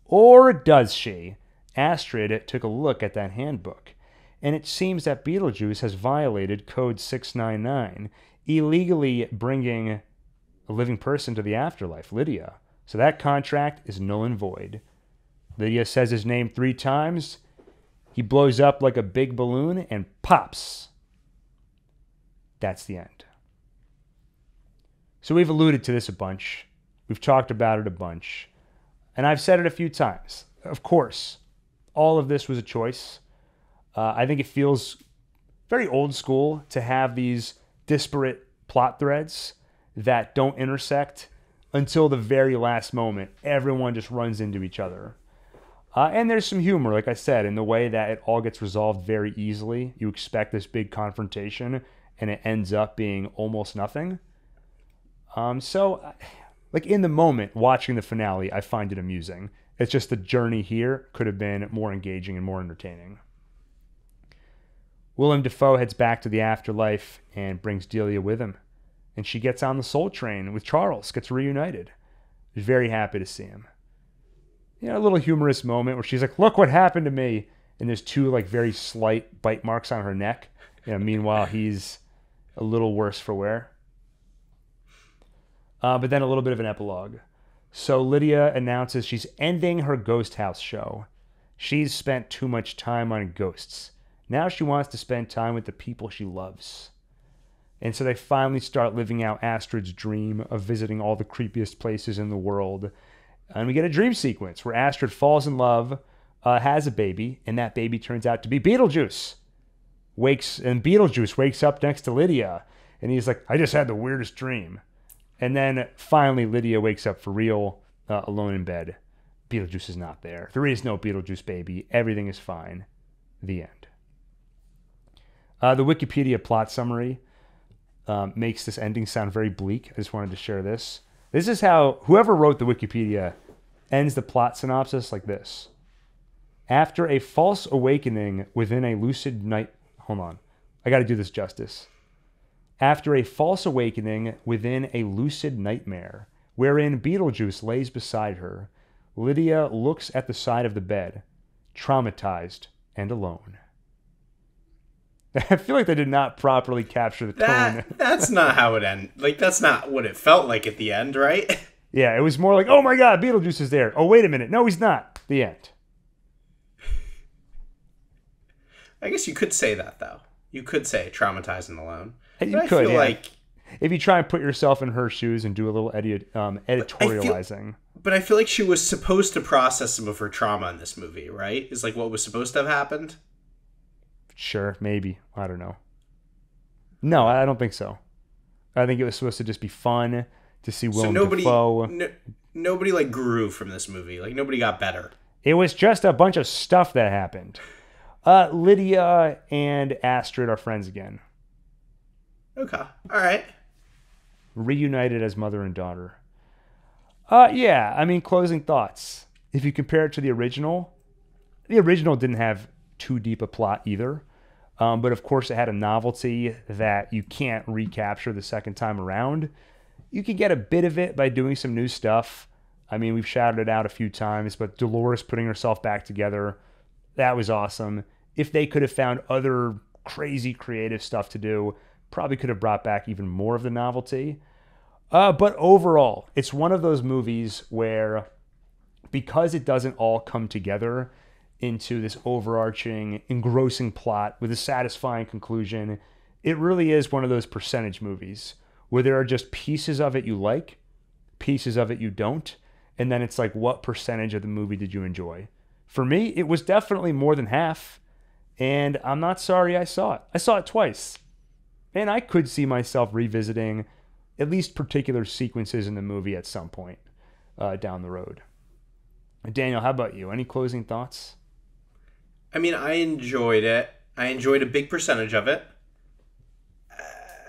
Or does she? Astrid took a look at that handbook, and it seems that Beetlejuice has violated Code 699, illegally bringing a living person to the afterlife, Lydia. So that contract is null and void. Lydia says his name 3 times. He blows up like a big balloon and pops. That's the end. So we've alluded to this a bunch. We've talked about it a bunch. And I've said it a few times. Of course, all of this was a choice. I think it feels very old school to have these disparate plot threads that don't intersect until the very last moment. Everyone just runs into each other. And there's some humor, like I said, in the way that it all gets resolved very easily. You expect this big confrontation, and it ends up being almost nothing. So, in the moment, watching the finale, I find it amusing. It's just the journey here could have been more engaging and more entertaining. Willem Dafoe heads back to the afterlife and brings Delia with him. And she gets on the Soul Train with Charles, gets reunited. She's very happy to see him. A little humorous moment where she's like, look what happened to me. And there's 2 very slight bite marks on her neck. Meanwhile, he's a little worse for wear. But then a little bit of an epilogue. So Lydia announces she's ending her ghost house show. She's spent too much time on ghosts. Now she wants to spend time with the people she loves. And so they finally start living out Astrid's dream of visiting all the creepiest places in the world. And we get a dream sequence where Astrid falls in love, has a baby, and that baby turns out to be Beetlejuice. Beetlejuice wakes up next to Lydia, and he's like, I just had the weirdest dream. And then finally Lydia wakes up for real, alone in bed. Beetlejuice is not there. There is no Beetlejuice baby. Everything is fine. The end. The Wikipedia plot summary makes this ending sound very bleak. I just wanted to share this. This is how whoever wrote the Wikipedia ends the plot synopsis like this. After a false awakening within a lucid night... Hold on. I got to do this justice. After a false awakening within a lucid nightmare, wherein Beetlejuice lays beside her, Lydia looks at the side of the bed, traumatized and alone. I feel like they did not properly capture the tone. That's not how it ended. Like, that's not what it felt like at the end, right? Yeah, it was more like, oh my God, Beetlejuice is there. Oh, wait a minute. No, he's not. The end. I guess you could say that, though. You could say traumatized and alone. You could, I feel like... If you try and put yourself in her shoes and do a little editorializing. But I feel like she was supposed to process some of her trauma in this movie, right? Is like what was supposed to have happened? Sure, maybe. I don't know. No, I don't think so. I think it was supposed to just be fun to see Willem Dafoe. Nobody like grew from this movie. Like nobody got better. It was just a bunch of stuff that happened. Lydia and Astrid are friends again. Okay. All right. Reunited as mother and daughter. Yeah, I mean, closing thoughts. If you compare it to the original didn't have too deep a plot either. But of course, it had a novelty that you can't recapture the second time around. You can get a bit of it by doing some new stuff. I mean, we've shouted it out a few times, but Dolores putting herself back together, that was awesome. If they could have found other crazy creative stuff to do, probably could have brought back even more of the novelty. But overall, it's one of those movies where, because it doesn't all come together into this overarching, engrossing plot with a satisfying conclusion, it really is one of those percentage movies where there are just pieces of it you like, pieces of it you don't, and then it's like, what percentage of the movie did you enjoy? For me, it was definitely more than half, and I'm not sorry I saw it. I saw it twice. And I could see myself revisiting at least particular sequences in the movie at some point down the road. Daniel, how about you? Any closing thoughts? I mean, I enjoyed it. I enjoyed a big percentage of it.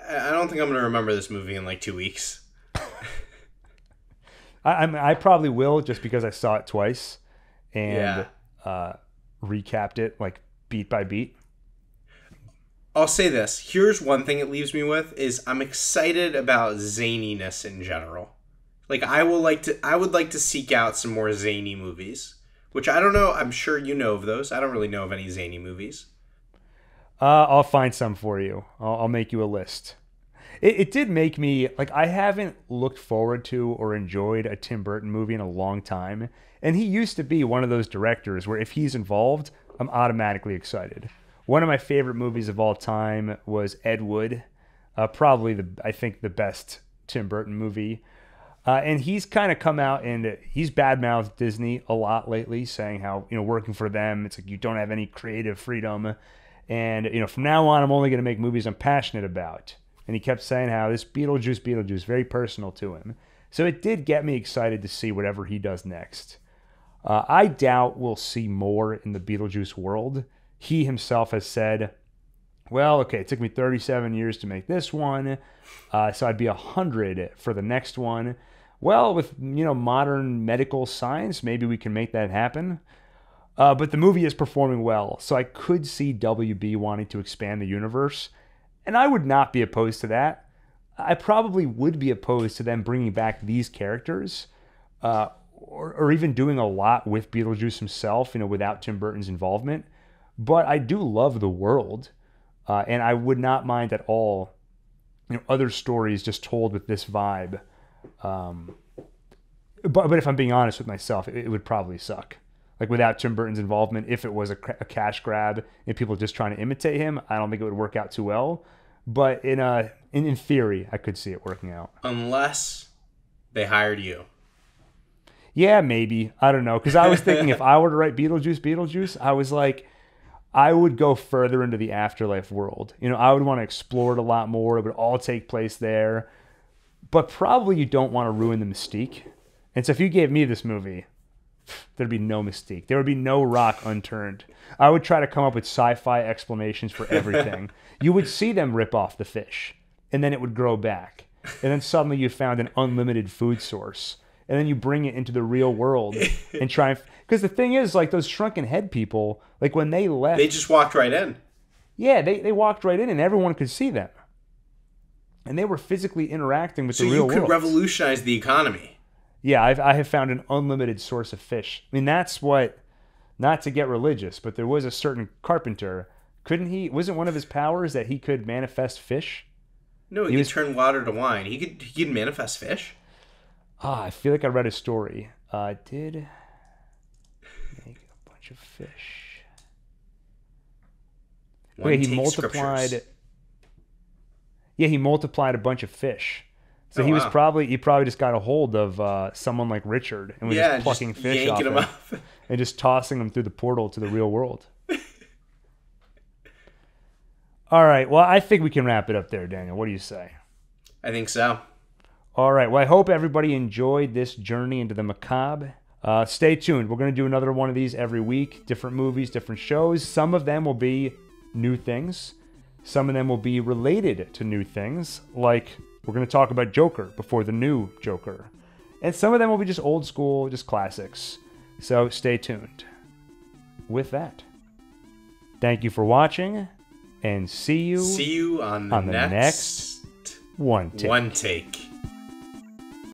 I don't think I'm going to remember this movie in like 2 weeks. I probably will, just because I saw it twice and recapped it like beat by beat. I'll say this. Here's one thing it leaves me with is I'm excited about zaniness in general. Like I would like to seek out some more zany movies, which I don't know. I'm sure you know of those. I don't really know of any zany movies. I'll find some for you. I'll make you a list. It did make me, like, I haven't looked forward to or enjoyed a Tim Burton movie in a long time. And he used to be one of those directors where if he's involved, I'm automatically excited. One of my favorite movies of all time was Ed Wood, probably I think the best Tim Burton movie. And he's kind of come out and he's badmouthed Disney a lot lately, saying how, working for them, it's like you don't have any creative freedom. And, from now on, I'm only going to make movies I'm passionate about. And he kept saying how this Beetlejuice, very personal to him. So it did get me excited to see whatever he does next. I doubt we'll see more in the Beetlejuice world. He himself has said, well, okay, it took me 37 years to make this one, so I'd be 100 for the next one. Well, with, modern medical science, maybe we can make that happen. But the movie is performing well, so I could see WB wanting to expand the universe, and I would not be opposed to that. I probably would be opposed to them bringing back these characters, or even doing a lot with Beetlejuice himself, without Tim Burton's involvement. But I do love the world, and I would not mind at all, other stories just told with this vibe. But if I'm being honest with myself, it would probably suck. Like without Tim Burton's involvement, if it was a cash grab and people just trying to imitate him, I don't think it would work out too well. But in theory, I could see it working out. Unless they hired you. Yeah, maybe. I don't know. Because I was thinking if I were to write Beetlejuice, I was like, I would go further into the afterlife world. You know, I would want to explore it a lot more. It would all take place there. But probably you don't want to ruin the mystique. And so if you gave me this movie, there'd be no mystique. There would be no rock unturned. I would try to come up with sci-fi explanations for everything. You would see them rip off the fish, and then it would grow back. And then suddenly you found an unlimited food source. And then you bring it into the real world and try and... Because the thing is, like, those shrunken head people, like, when they left... They just walked right in. Yeah, they walked right in, and everyone could see them. And they were physically interacting with the real world. So you could revolutionize the economy. Yeah, I have found an unlimited source of fish. I mean, that's what... Not to get religious, but there was a certain carpenter. Couldn't he... Wasn't one of his powers that he could manifest fish? No, he could turn water to wine. He could manifest fish. I feel like I read a story. Did make a bunch of fish. Wait, he multiplied. Scriptures. Yeah, he multiplied a bunch of fish. So he probably just got a hold of someone like Richard and was just plucking fish off him and just tossing them through the portal to the real world. All right, well, I think we can wrap it up there, Daniel. What do you say? I think so. All right. Well, I hope everybody enjoyed this journey into the macabre. Stay tuned. We're going to do another one of these every week. Different movies, different shows. Some of them will be new things. Some of them will be related to new things. Like, we're going to talk about Joker before the new Joker. And some of them will be just old school, just classics. So stay tuned. With that, thank you for watching. And see you on the next One Take. One Take.